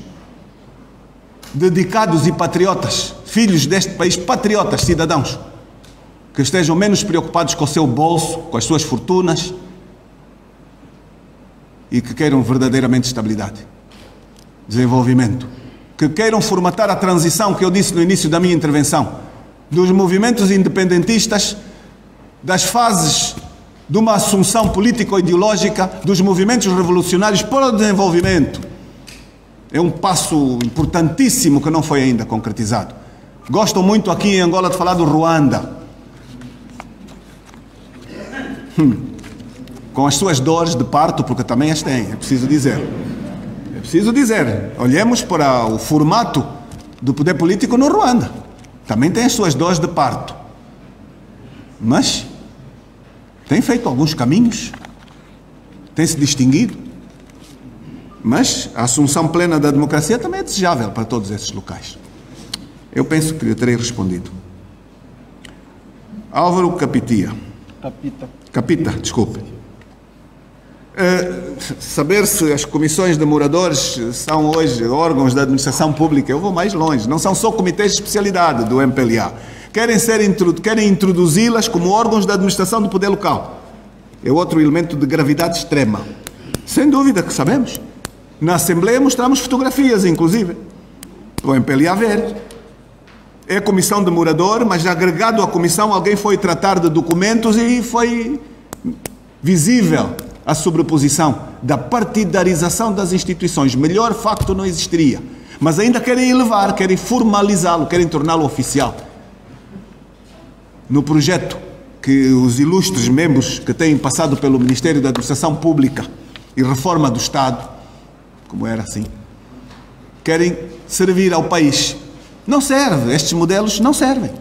A: dedicados e patriotas, filhos deste país, patriotas, cidadãos, que estejam menos preocupados com o seu bolso, com as suas fortunas e que queiram verdadeiramente estabilidade, desenvolvimento, que queiram formatar a transição que eu disse no início da minha intervenção, dos movimentos independentistas, das fases de uma assunção político-ideológica dos movimentos revolucionários para o desenvolvimento. É um passo importantíssimo que não foi ainda concretizado. Gostam muito aqui em Angola de falar do Ruanda. Com as suas dores de parto, porque também as tem, é preciso dizer. É preciso dizer. Olhemos para o formato do poder político no Ruanda. Também tem as suas dores de parto. Mas tem feito alguns caminhos, tem se distinguido, mas a assunção plena da democracia também é desejável para todos esses locais. Eu penso que lhe terei respondido. Álvaro Capita, desculpe. Saber se as comissões de moradores são hoje órgãos da administração pública, eu vou mais longe, não são só comitês de especialidade do MPLA. Querem introduzi-las como órgãos da administração do poder local. É outro elemento de gravidade extrema. Sem dúvida que sabemos. Na Assembleia mostramos fotografias, inclusive. O MPLA Verde. É a comissão de morador, mas agregado à comissão alguém foi tratar de documentos e foi visível a sobreposição da partidarização das instituições. Melhor facto não existiria. Mas ainda querem elevar, querem formalizá-lo, querem torná-lo oficial. No projeto que os ilustres membros que têm passado pelo Ministério da Administração Pública e Reforma do Estado, como era assim, querem servir ao país. Não serve, estes modelos não servem.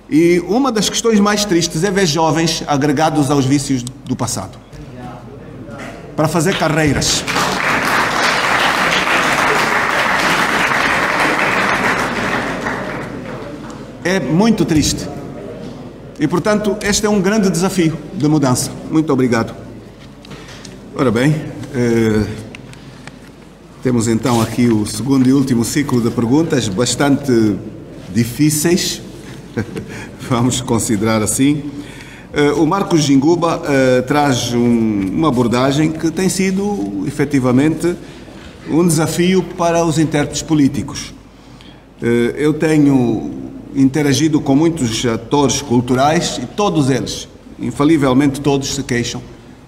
A: E uma das questões mais tristes é ver jovens agregados aos vícios do passado para fazer carreiras. É muito triste. E, portanto, este é um grande desafio de mudança. Muito obrigado. Ora bem, temos então aqui o segundo e último ciclo de perguntas, bastante difíceis, vamos considerar assim. O Marcos Ginguba traz uma abordagem que tem sido, efetivamente, um desafio para os intérpretes políticos. Eu tenho interagido com muitos atores culturais e todos eles, infalivelmente todos, se queixam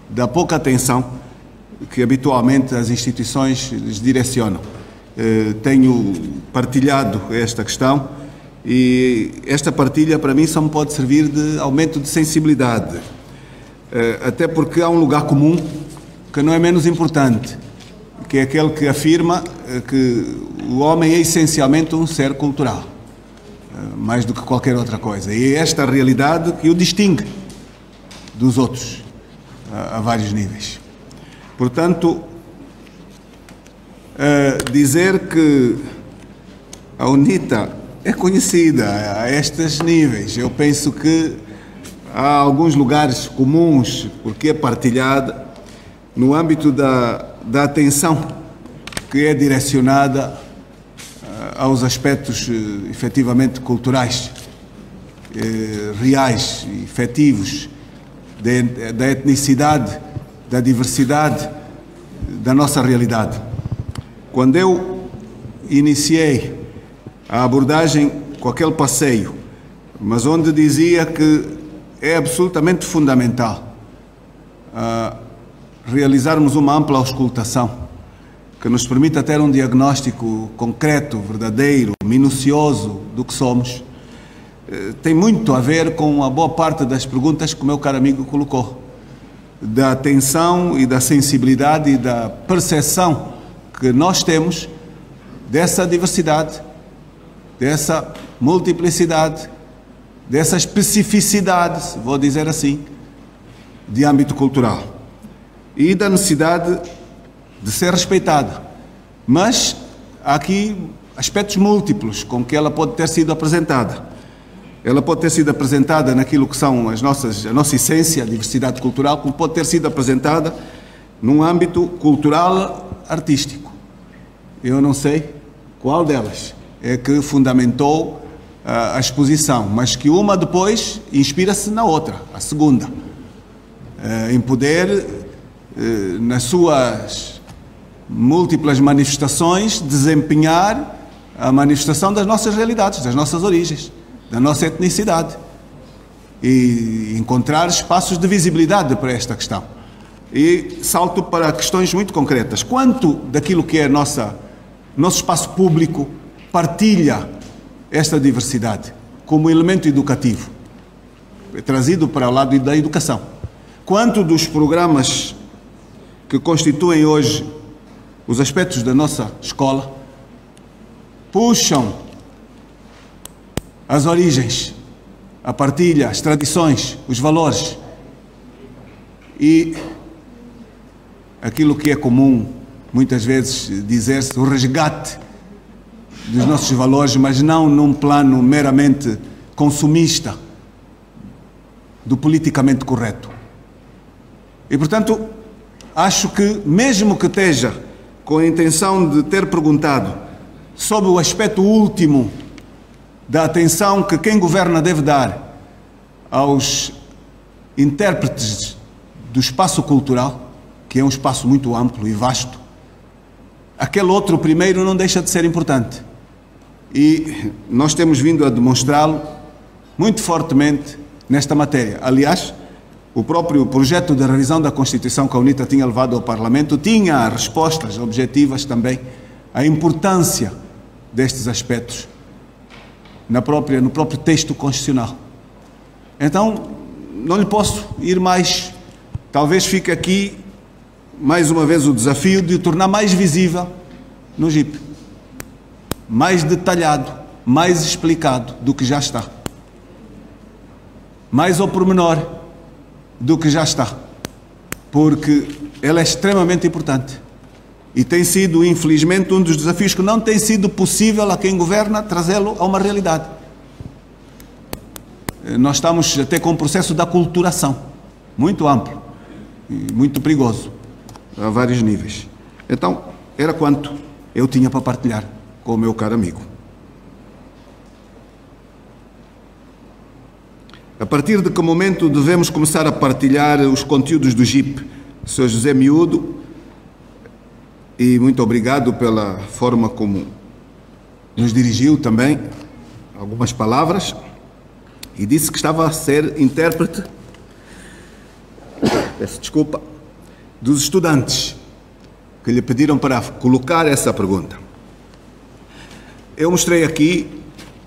A: da pouca atenção que habitualmente as instituições lhes direcionam. Tenho partilhado esta questão e esta partilha para mim só me pode servir de aumento de sensibilidade, até porque há um lugar comum que não é menos importante, que é aquele que afirma que o homem é essencialmente um ser cultural, mais do que qualquer outra coisa. E é esta realidade que o distingue dos outros, a vários níveis. Portanto, dizer que a UNITA é conhecida a estes níveis, eu penso que há alguns lugares comuns, porque é partilhada no âmbito da atenção que é direcionada aos aspectos efetivamente culturais, reais, efetivos, da etnicidade, da diversidade da nossa realidade. Quando eu iniciei a abordagem com aquele passeio, mas onde dizia que é absolutamente fundamental realizarmos uma ampla auscultação que nos permita ter um diagnóstico concreto, verdadeiro, minucioso do que somos, tem muito a ver com a boa parte das perguntas que o meu caro amigo colocou, da atenção e da sensibilidade e da percepção que nós temos dessa diversidade, dessa multiplicidade, dessa especificidade, vou dizer assim, de âmbito cultural e da necessidade de ser respeitada. Mas há aqui aspectos múltiplos com que ela pode ter sido apresentada. Ela pode ter sido apresentada naquilo que são a nossa essência, a diversidade cultural, como pode ter sido apresentada num âmbito cultural artístico. Eu não sei qual delas é que fundamentou a exposição, mas que uma depois inspira-se na outra, a segunda, em poder, nas suas múltiplas manifestações, desempenhar a manifestação das nossas realidades, das nossas origens, da nossa etnicidade, e encontrar espaços de visibilidade para esta questão. E salto para questões muito concretas. Quanto daquilo que é nosso espaço público partilha esta diversidade como elemento educativo, trazido para o lado da educação? Quanto dos programas que constituem hoje os aspectos da nossa escola puxam as origens, a partilha, as tradições, os valores e aquilo que é comum muitas vezes dizer-se, o resgate dos nossos valores, mas não num plano meramente consumista do politicamente correto. E, portanto, acho que, mesmo que esteja com a intenção de ter perguntado sobre o aspecto último da atenção que quem governa deve dar aos intérpretes do espaço cultural, que é um espaço muito amplo e vasto, aquele outro primeiro não deixa de ser importante. E nós temos vindo a demonstrá-lo muito fortemente nesta matéria. Aliás, O próprio projeto de revisão da Constituição que a UNITA tinha levado ao Parlamento tinha respostas objetivas também à importância destes aspectos no próprio texto constitucional. Então, não lhe posso ir mais. Talvez fique aqui, mais uma vez, o desafio de o tornar mais visível no JIP. Mais detalhado, mais explicado do que já está. Mais ao pormenor do que já está. Porque ela é extremamente importante. E tem sido, infelizmente, um dos desafios que não tem sido possível a quem governa trazê-lo a uma realidade. Nós estamos até com um processo de aculturação muito amplo e muito perigoso a vários níveis. Então, era quanto eu tinha para partilhar com o meu caro amigo. A partir de que momento devemos começar a partilhar os conteúdos do JIP? Sr. José Miúdo, e muito obrigado pela forma como nos dirigiu também algumas palavras, e disse que estava a ser intérprete, peço desculpa, dos estudantes que lhe pediram para colocar essa pergunta. Eu mostrei aqui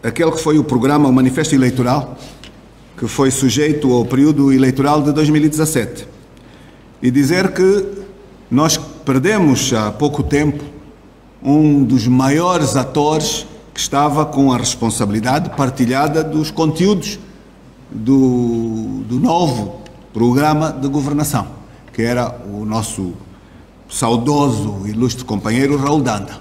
A: aquele que foi o programa, o manifesto eleitoral, que foi sujeito ao período eleitoral de 2017. E dizer que nós perdemos há pouco tempo um dos maiores atores que estava com a responsabilidade partilhada dos conteúdos do novo programa de governação, que era o nosso saudoso, ilustre companheiro Raul Danda.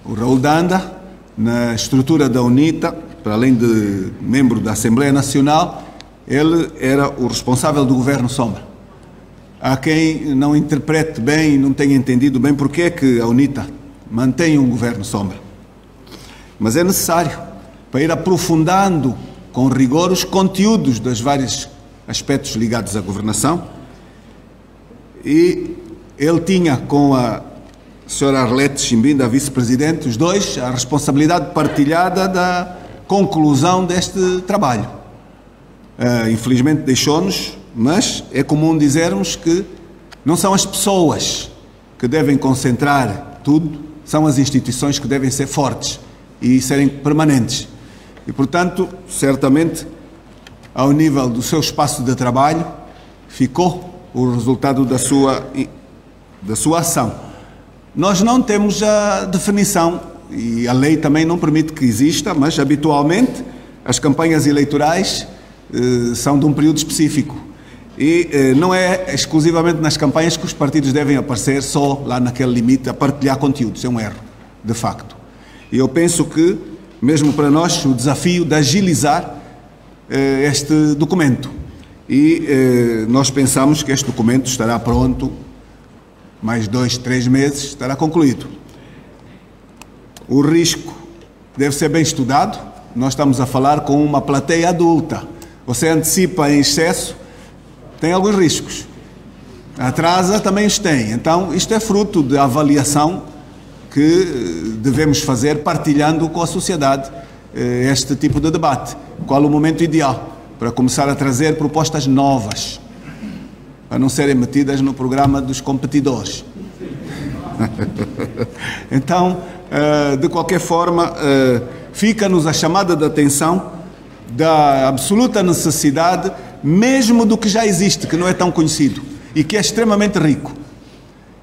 A: O Raul Danda, na estrutura da UNITA, para além de membro da Assembleia Nacional, ele era o responsável do governo sombra. Há quem não interprete bem e não tenha entendido bem porque é que a UNITA mantém um governo sombra. Mas é necessário para ir aprofundando com rigor os conteúdos dos vários aspectos ligados à governação. E ele tinha com a senhora Arlete Chimbinda, a vice-presidente, os dois, a responsabilidade partilhada da conclusão deste trabalho. Infelizmente deixou-nos, mas é comum dizermos que não são as pessoas que devem concentrar tudo, são as instituições que devem ser fortes e serem permanentes. E, portanto, certamente, ao nível do seu espaço de trabalho, ficou o resultado da sua ação. Nós não temos a definição, e a lei também não permite que exista, mas habitualmente as campanhas eleitorais são de um período específico. E não é exclusivamente nas campanhas que os partidos devem aparecer só lá naquele limite a partilhar conteúdos. É um erro, de facto. E eu penso que, mesmo para nós, o desafio de agilizar este documento. E nós pensamos que este documento estará pronto, mais 2, 3 meses, estará concluído. O risco deve ser bem estudado. Nós estamos a falar com uma plateia adulta. Você antecipa em excesso, tem alguns riscos. Atrasa, também os tem. Então, isto é fruto de avaliação que devemos fazer partilhando com a sociedade este tipo de debate. Qual o momento ideal para começar a trazer propostas novas, para não serem metidas no programa dos competidores. Então, de qualquer forma, fica-nos a chamada de atenção da absoluta necessidade, mesmo do que já existe, que não é tão conhecido e que é extremamente rico,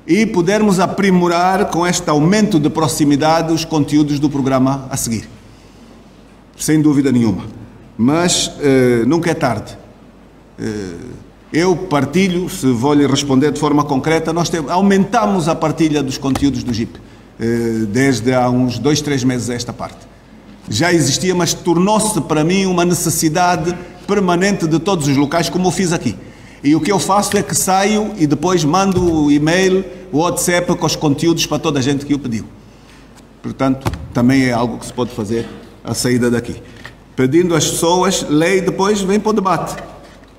A: e podermos aprimorar com este aumento de proximidade os conteúdos do programa a seguir. Sem dúvida nenhuma. Mas nunca é tarde. Eu partilho, se vou lhe responder de forma concreta, nós aumentamos a partilha dos conteúdos do JIP desde há uns 2, 3 meses a esta parte. Já existia, mas tornou-se para mim uma necessidade permanente de todos os locais, como eu fiz aqui. E o que eu faço é que saio e depois mando o e-mail, o WhatsApp com os conteúdos para toda a gente que o pediu. Portanto, também é algo que se pode fazer à saída daqui. Pedindo às pessoas, lê e depois vem para o debate,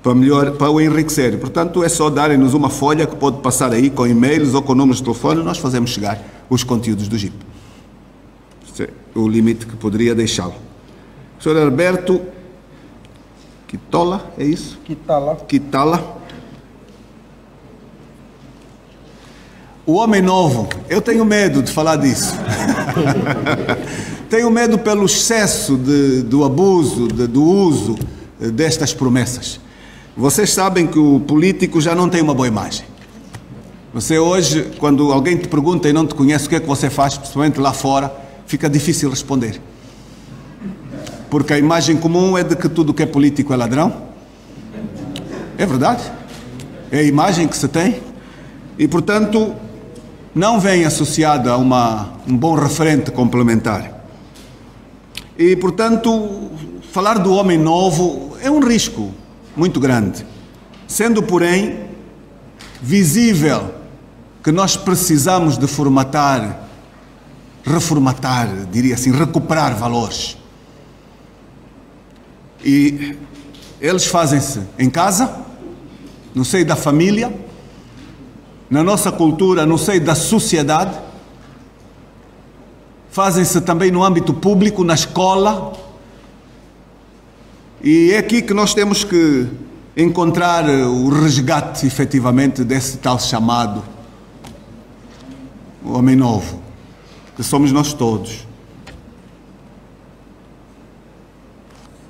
A: para o enriquecer. Portanto, é só darem-nos uma folha que pode passar aí com e-mails ou com números de telefone, nós fazemos chegar os conteúdos do JIP. Esse é o limite que poderia deixá-lo. Sr. Alberto Quitola, é isso?
B: Quitala.
A: Quitala. O homem novo, eu tenho medo de falar disso. Tenho medo pelo excesso do abuso, do uso destas promessas. Vocês sabem que o político já não tem uma boa imagem. Você hoje, quando alguém te pergunta e não te conhece o que é que você faz, principalmente lá fora, fica difícil responder. Porque a imagem comum é de que tudo que é político é ladrão. É verdade. É a imagem que se tem. E, portanto, não vem associada a um bom referente complementar. E, portanto, falar do homem novo é um risco muito grande. Sendo, porém, visível que nós precisamos de reformatar, diria assim, recuperar valores. E eles fazem-se em casa, no seio da família, na nossa cultura, no seio da sociedade, fazem-se também no âmbito público, na escola, e é aqui que nós temos que encontrar o resgate, efetivamente, desse tal chamado o homem novo, que somos nós todos,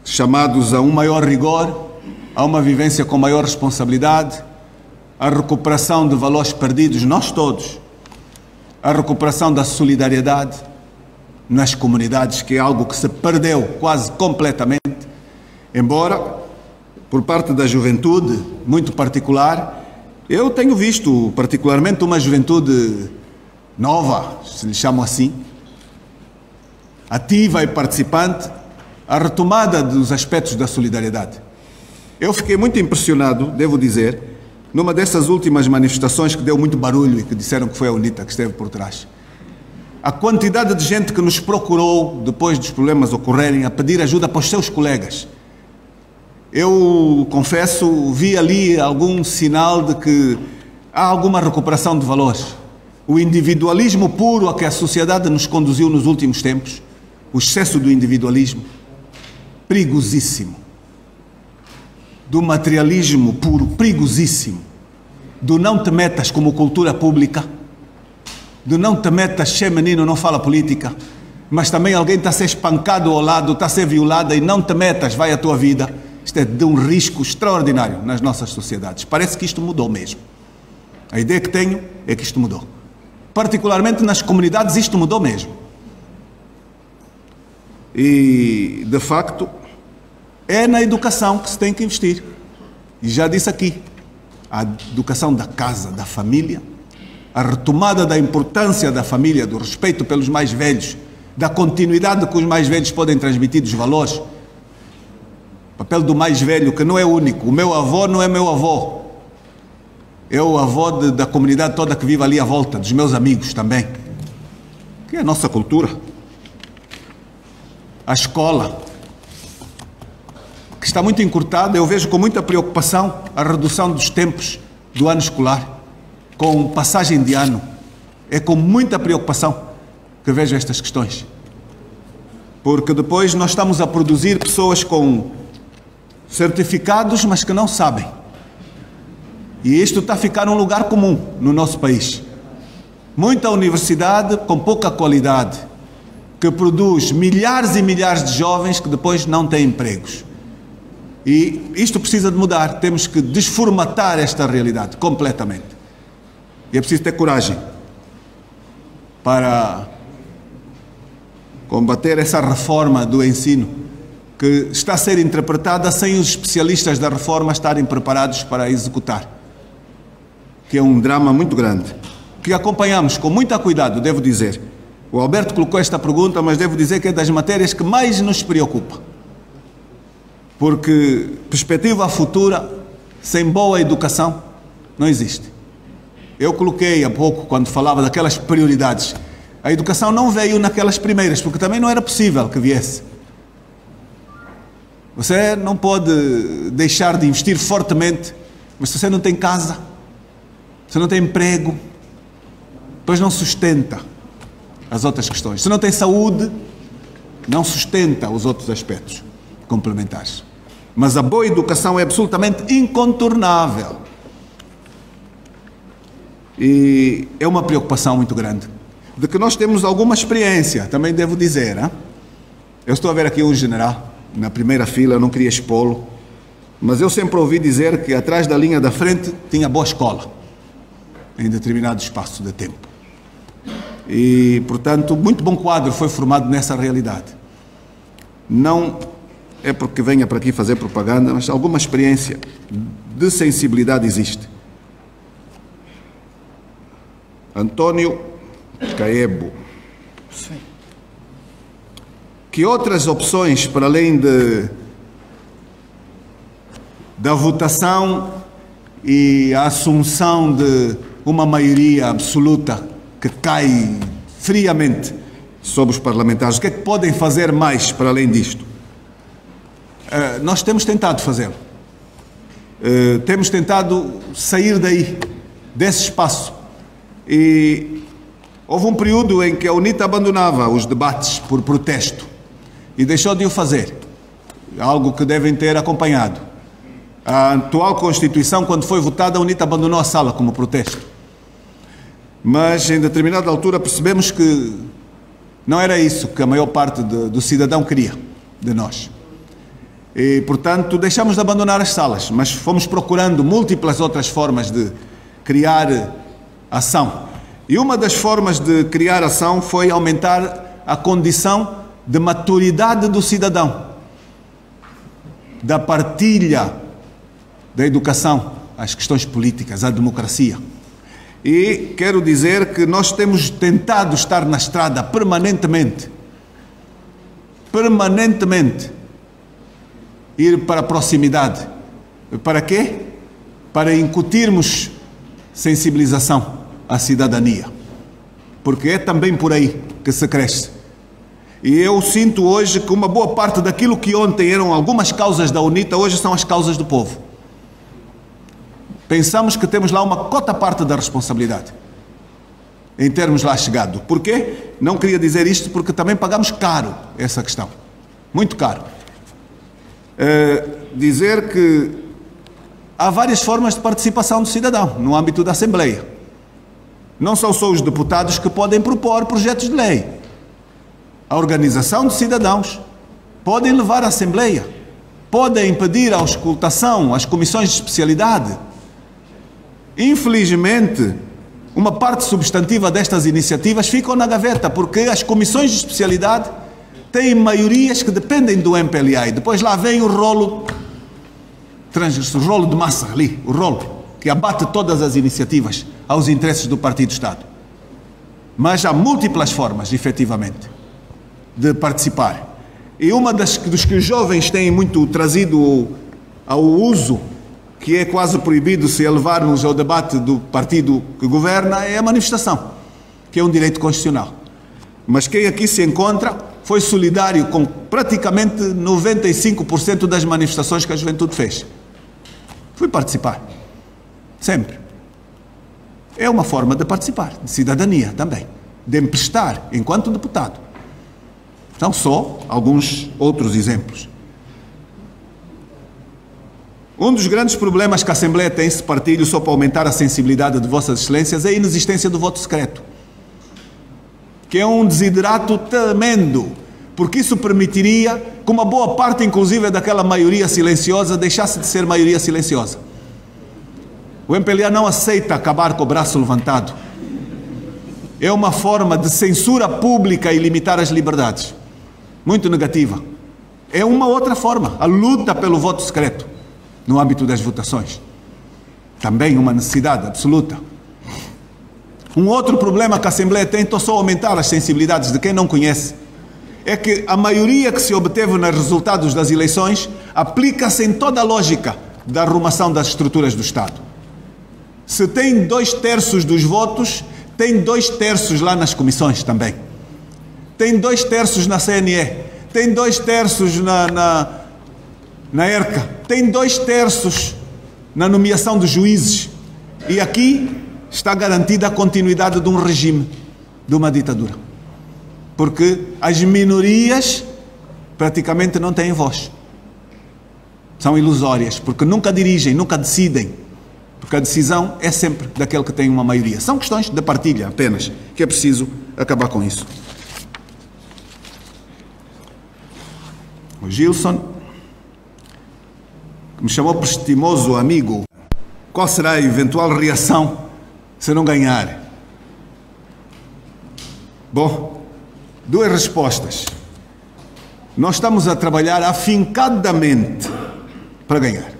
A: chamados a um maior rigor, a uma vivência com maior responsabilidade, a recuperação de valores perdidos, nós todos, a recuperação da solidariedade nas comunidades, que é algo que se perdeu quase completamente, embora, por parte da juventude, muito particular, eu tenho visto particularmente uma juventude nova, se lhe chamo assim, ativa e participante, a retomada dos aspectos da solidariedade. Eu fiquei muito impressionado, devo dizer, numa dessas últimas manifestações que deu muito barulho e que disseram que foi a UNITA que esteve por trás. A quantidade de gente que nos procurou, depois dos problemas ocorrerem, a pedir ajuda para os seus colegas. Eu, confesso, vi ali algum sinal de que há alguma recuperação de valores. O individualismo puro a que a sociedade nos conduziu nos últimos tempos, o excesso do individualismo, perigosíssimo. Do materialismo puro, perigosíssimo. Do não te metas como cultura pública, do não te metas, che menino, não fala política, mas também alguém está a ser espancado ao lado, está a ser violada e não te metas, vai a tua vida. Isto é de um risco extraordinário nas nossas sociedades. Parece que isto mudou mesmo. A ideia que tenho é que isto mudou. Particularmente nas comunidades isto mudou mesmo. E, de facto, é na educação que se tem que investir. E já disse aqui, a educação da casa, da família, a retomada da importância da família, do respeito pelos mais velhos, da continuidade que os mais velhos podem transmitir dos valores. O papel do mais velho, que não é único. O meu avô não é meu avô. É o avô da comunidade toda que vive ali à volta, dos meus amigos também. Que é a nossa cultura. A escola, que está muito encurtada, eu vejo com muita preocupação a redução dos tempos do ano escolar, com passagem de ano. É com muita preocupação que vejo estas questões. Porque depois nós estamos a produzir pessoas com certificados, mas que não sabem. E isto está a ficar um lugar comum no nosso país. Muita universidade com pouca qualidade, que produz milhares e milhares de jovens que depois não têm empregos. E isto precisa de mudar. Temos que desformatar esta realidade completamente. E é preciso ter coragem para combater essa reforma do ensino que está a ser interpretada sem os especialistas da reforma estarem preparados para executar. Que é um drama muito grande, que acompanhamos com muito cuidado, devo dizer. O Alberto colocou esta pergunta, mas devo dizer que é das matérias que mais nos preocupa. Porque perspectiva futura, sem boa educação, não existe. Eu coloquei há pouco, quando falava daquelas prioridades, a educação não veio naquelas primeiras, porque também não era possível que viesse. Você não pode deixar de investir fortemente, mas se você não tem casa, se não tem emprego, depois não sustenta as outras questões. Se não tem saúde, não sustenta os outros aspectos complementares. Mas a boa educação é absolutamente incontornável. E é uma preocupação muito grande, de que nós temos alguma experiência, também devo dizer. Hein? Eu estou a ver aqui um general, na primeira fila, eu não queria expô-lo, mas eu sempre ouvi dizer que atrás da linha da frente tinha boa escola, em determinado espaço de tempo. E, portanto, muito bom quadro foi formado nessa realidade. Não é porque venha para aqui fazer propaganda, mas alguma experiência de sensibilidade existe. Antônio Caebo. Sim. Que outras opções, para além da votação e a assunção de uma maioria absoluta que cai friamente sobre os parlamentares, o que é que podem fazer mais para além disto? Nós temos tentado fazê-lo. Temos tentado sair daí, desse espaço. E houve um período em que a UNITA abandonava os debates por protesto e deixou de o fazer. Algo que devem ter acompanhado. A atual Constituição, quando foi votada, a UNITA abandonou a sala como protesto. Mas, em determinada altura, percebemos que não era isso que a maior parte do cidadão queria de nós. E, portanto, deixamos de abandonar as salas, mas fomos procurando múltiplas outras formas de criar ação. E uma das formas de criar ação foi aumentar a condição de maturidade do cidadão, da partilha da educação às questões políticas, à democracia. E quero dizer que nós temos tentado estar na estrada permanentemente, ir para a proximidade. Para quê? Para incutirmos sensibilização à cidadania, porque é também por aí que se cresce. E eu sinto hoje que uma boa parte daquilo que ontem eram algumas causas da UNITA, hoje são as causas do povo. Pensamos que temos lá uma cota parte da responsabilidade, em termos lá chegado. Porquê? Não queria dizer isto porque também pagamos caro essa questão, muito caro. Dizer que há várias formas de participação do cidadão no âmbito da Assembleia. Não são só os deputados que podem propor projetos de lei. A organização de cidadãos podem levar à Assembleia, podem pedir a auscultação, às comissões de especialidade. Infelizmente, uma parte substantiva destas iniciativas ficam na gaveta, porque as comissões de especialidade têm maiorias que dependem do MPLA e depois lá vem o rolo de massa ali, o rolo que abate todas as iniciativas aos interesses do Partido-Estado. Mas há múltiplas formas, efetivamente, de participar. E uma dos que os jovens têm muito trazido ao uso, que é quase proibido se elevarmos ao debate do partido que governa, é a manifestação, que é um direito constitucional. Mas quem aqui se encontra foi solidário com praticamente 95% das manifestações que a juventude fez. Fui participar. Sempre. É uma forma de participar, de cidadania também, de emprestar enquanto deputado. Então, só alguns outros exemplos. Um dos grandes problemas que a Assembleia tem, se partilho só para aumentar a sensibilidade de Vossas Excelências, é a inexistência do voto secreto, que é um desiderato tremendo, porque isso permitiria que uma boa parte, inclusive, daquela maioria silenciosa deixasse de ser maioria silenciosa. O MPLA não aceita acabar com o braço levantado. É uma forma de censura pública e limitar as liberdades. Muito negativa. É uma outra forma, a luta pelo voto secreto, no âmbito das votações. Também uma necessidade absoluta. Um outro problema que a Assembleia tem, estou só a aumentar as sensibilidades de quem não conhece, é que a maioria que se obteve nos resultados das eleições aplica-se em toda a lógica da arrumação das estruturas do Estado. Se tem 2/3 dos votos, tem 2/3 lá nas comissões também. Tem 2/3 na CNE, tem 2/3 na ERCA, tem 2/3 na nomeação dos juízes. E aqui está garantida a continuidade de um regime, de uma ditadura. Porque as minorias praticamente não têm voz. são ilusórias, porque nunca dirigem, nunca decidem, porque a decisão é sempre daquele que tem uma maioria. São questões de partilha apenas, que é preciso acabar com isso. O Gilson, que me chamou por estimoso amigo, qual será a eventual reação se não ganhar? Bom, duas respostas. Nós estamos a trabalhar afincadamente para ganhar.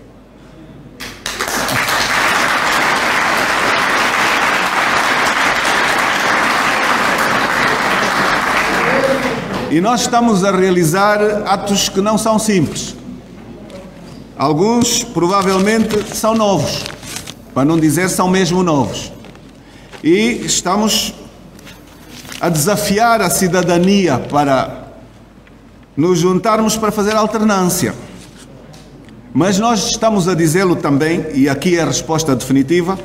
A: E nós estamos a realizar atos que não são simples. Alguns, provavelmente, são novos, para não dizer são mesmo novos. E estamos a desafiar a cidadania para nos juntarmos para fazer alternância. Mas nós estamos a dizê-lo também, e aqui é a resposta definitiva,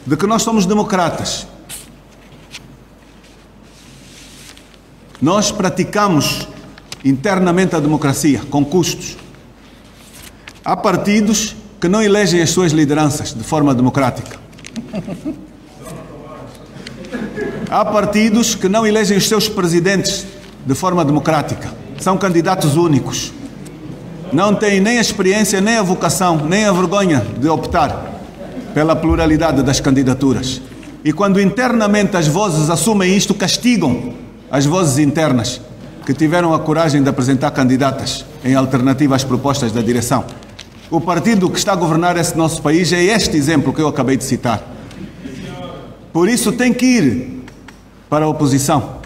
A: de que nós somos democratas. Nós praticamos internamente a democracia, com custos. Há partidos que não elegem as suas lideranças de forma democrática. Há partidos que não elegem os seus presidentes de forma democrática. São candidatos únicos. Não têm nem a experiência, nem a vocação, nem a vergonha de optar pela pluralidade das candidaturas. E quando internamente as vozes assumem isto, castigam as vozes internas que tiveram a coragem de apresentar candidatas em alternativa às propostas da direção. O partido que está a governar esse nosso país é este exemplo que eu acabei de citar. Por isso tem que ir para a oposição.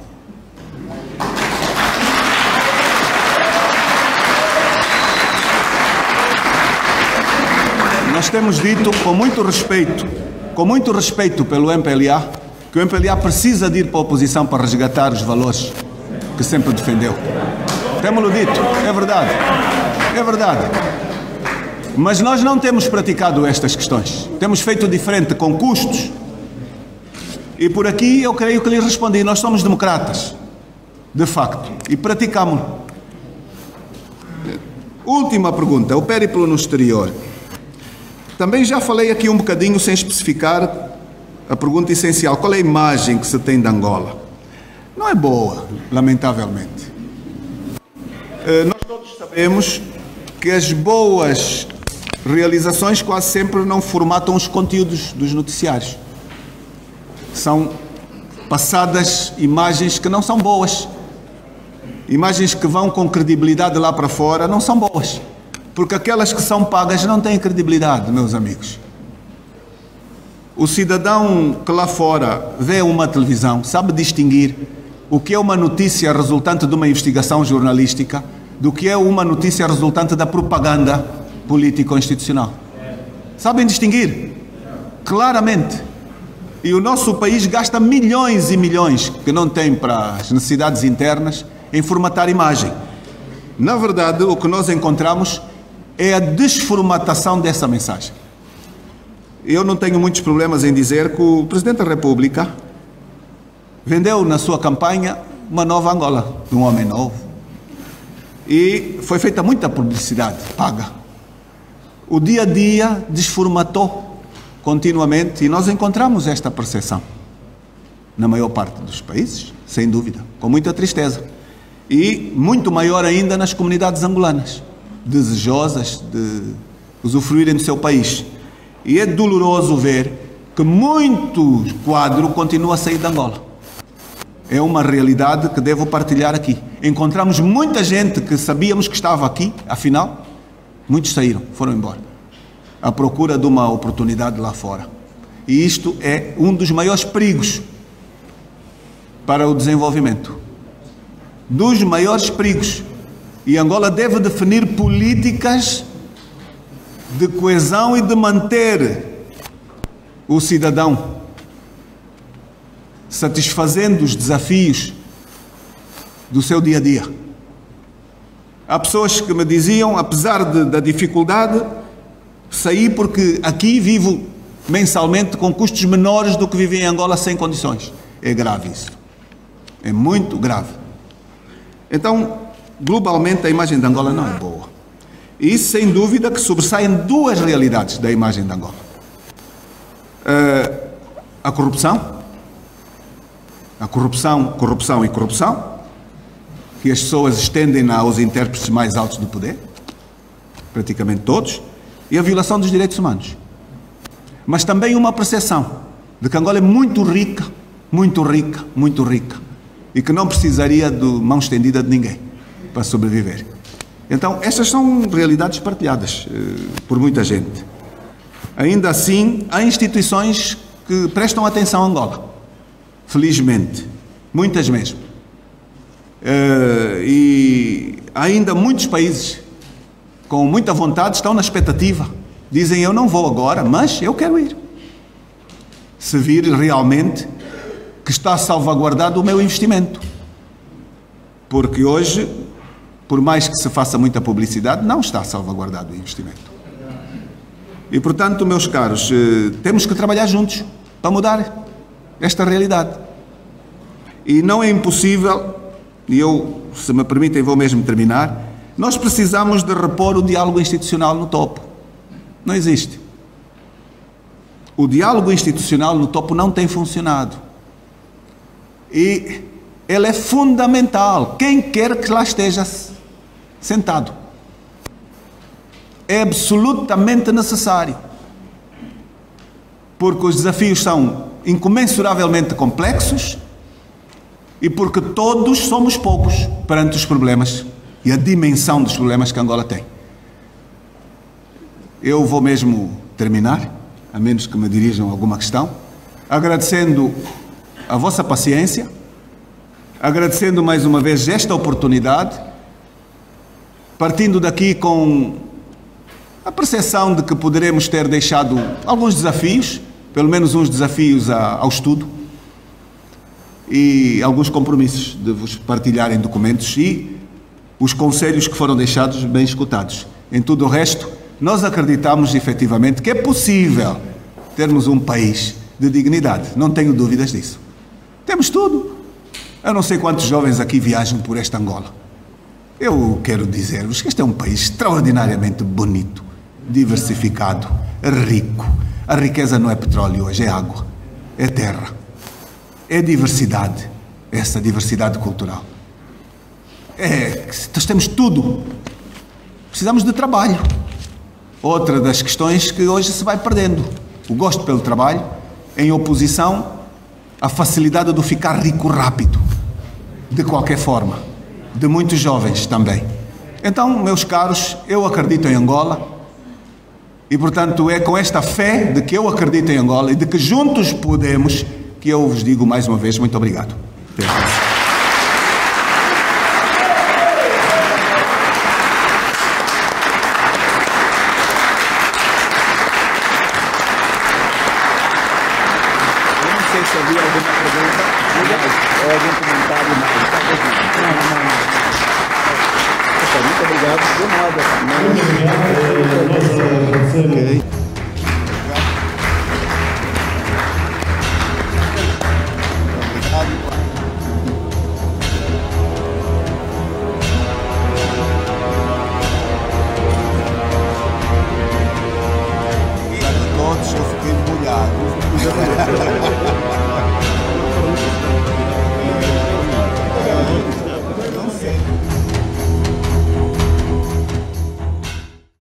A: Nós temos dito com muito respeito pelo MPLA, que o MPLA precisa de ir para a oposição para resgatar os valores que sempre defendeu. Temos-lo dito, é verdade. É verdade. Mas nós não temos praticado estas questões. Temos feito diferente, com custos. E por aqui eu creio que lhe respondi. Nós somos democratas, de facto, e praticamos. Última pergunta, o périplo no exterior. Também já falei aqui um bocadinho, sem especificar a pergunta essencial. Qual é a imagem que se tem de Angola? Não é boa, lamentavelmente. Nós todos sabemos que as boas realizações quase sempre não formatam os conteúdos dos noticiários. São passadas imagens que não são boas. Imagens que vão com credibilidade lá para fora não são boas. Porque aquelas que são pagas não têm credibilidade, meus amigos. O cidadão que lá fora vê uma televisão sabe distinguir o que é uma notícia resultante de uma investigação jornalística do que é uma notícia resultante da propaganda político-institucional. Sabem distinguir? Claramente. E o nosso país gasta milhões e milhões que não tem para as necessidades internas em formatar imagem. Na verdade, o que nós encontramos é a desformatação dessa mensagem. Eu não tenho muitos problemas em dizer que o Presidente da República vendeu na sua campanha uma nova Angola, de um homem novo. E foi feita muita publicidade paga. O dia a dia desformatou continuamente e nós encontramos esta percepção na maior parte dos países, sem dúvida, com muita tristeza. E muito maior ainda nas comunidades angolanas, desejosas de usufruírem do seu país. E é doloroso ver que muito quadro continua a sair de Angola. É uma realidade que devo partilhar aqui. Encontramos muita gente que sabíamos que estava aqui, afinal, muitos saíram, foram embora, à procura de uma oportunidade lá fora. E isto é um dos maiores perigos para o desenvolvimento. Dos maiores perigos. E Angola deve definir políticas de coesão e de manter o cidadão satisfazendo os desafios do seu dia a dia. Há pessoas que me diziam, apesar da dificuldade, saí porque aqui vivo mensalmente com custos menores do que vivi em Angola sem condições. É grave isso. É muito grave. Então, globalmente, a imagem de Angola não é boa. E isso, sem dúvida, que sobressaem duas realidades da imagem de Angola. A corrupção, corrupção e corrupção, que as pessoas estendem aos intérpretes mais altos do poder, praticamente todos, e a violação dos direitos humanos. Mas também uma percepção de que Angola é muito rica, muito rica, muito rica, e que não precisaria de mão estendida de ninguém para sobreviver. Então, estas são realidades partilhadas por muita gente. Ainda assim, há instituições que prestam atenção a Angola. Felizmente. Muitas mesmo. E ainda muitos países com muita vontade estão na expectativa. Dizem, eu não vou agora, mas eu quero ir. Se vir realmente que está salvaguardado o meu investimento. Porque hoje, por mais que se faça muita publicidade, não está salvaguardado o investimento. E, portanto, meus caros, temos que trabalhar juntos para mudar esta realidade. E não é impossível, e eu, se me permitem, vou mesmo terminar, nós precisamos de repor o diálogo institucional no topo. Não existe. O diálogo institucional no topo não tem funcionado. E ele é fundamental. Quem quer que lá esteja sentado. É absolutamente necessário. Porque os desafios são incomensuravelmente complexos e porque todos somos poucos perante os problemas e a dimensão dos problemas que Angola tem. Eu vou mesmo terminar, a menos que me dirijam alguma questão, agradecendo a vossa paciência, agradecendo mais uma vez esta oportunidade, partindo daqui com a percepção de que poderemos ter deixado alguns desafios, pelo menos uns desafios ao estudo, e alguns compromissos de vos partilharem documentos e os conselhos que foram deixados bem escutados. Em tudo o resto, nós acreditamos efetivamente que é possível termos um país de dignidade, não tenho dúvidas disso. Temos tudo. Eu não sei quantos jovens aqui viajam por esta Angola. Eu quero dizer-vos que este é um país extraordinariamente bonito, diversificado, rico. A riqueza não é petróleo hoje, é água, é terra, é diversidade, essa diversidade cultural. Nós temos tudo. Precisamos de trabalho. Outra das questões que hoje se vai perdendo. O gosto pelo trabalho, em oposição à facilidade de ficar rico rápido, de qualquer forma, de muitos jovens também. Então, meus caros, eu acredito em Angola e, portanto, é com esta fé de que eu acredito em Angola e de que juntos podemos que eu vos digo mais uma vez muito obrigado. Se havia alguma pergunta ou algum comentário mais. Muito obrigado. De nada. Okay. Obrigado a todos. Eu fiquei molhado.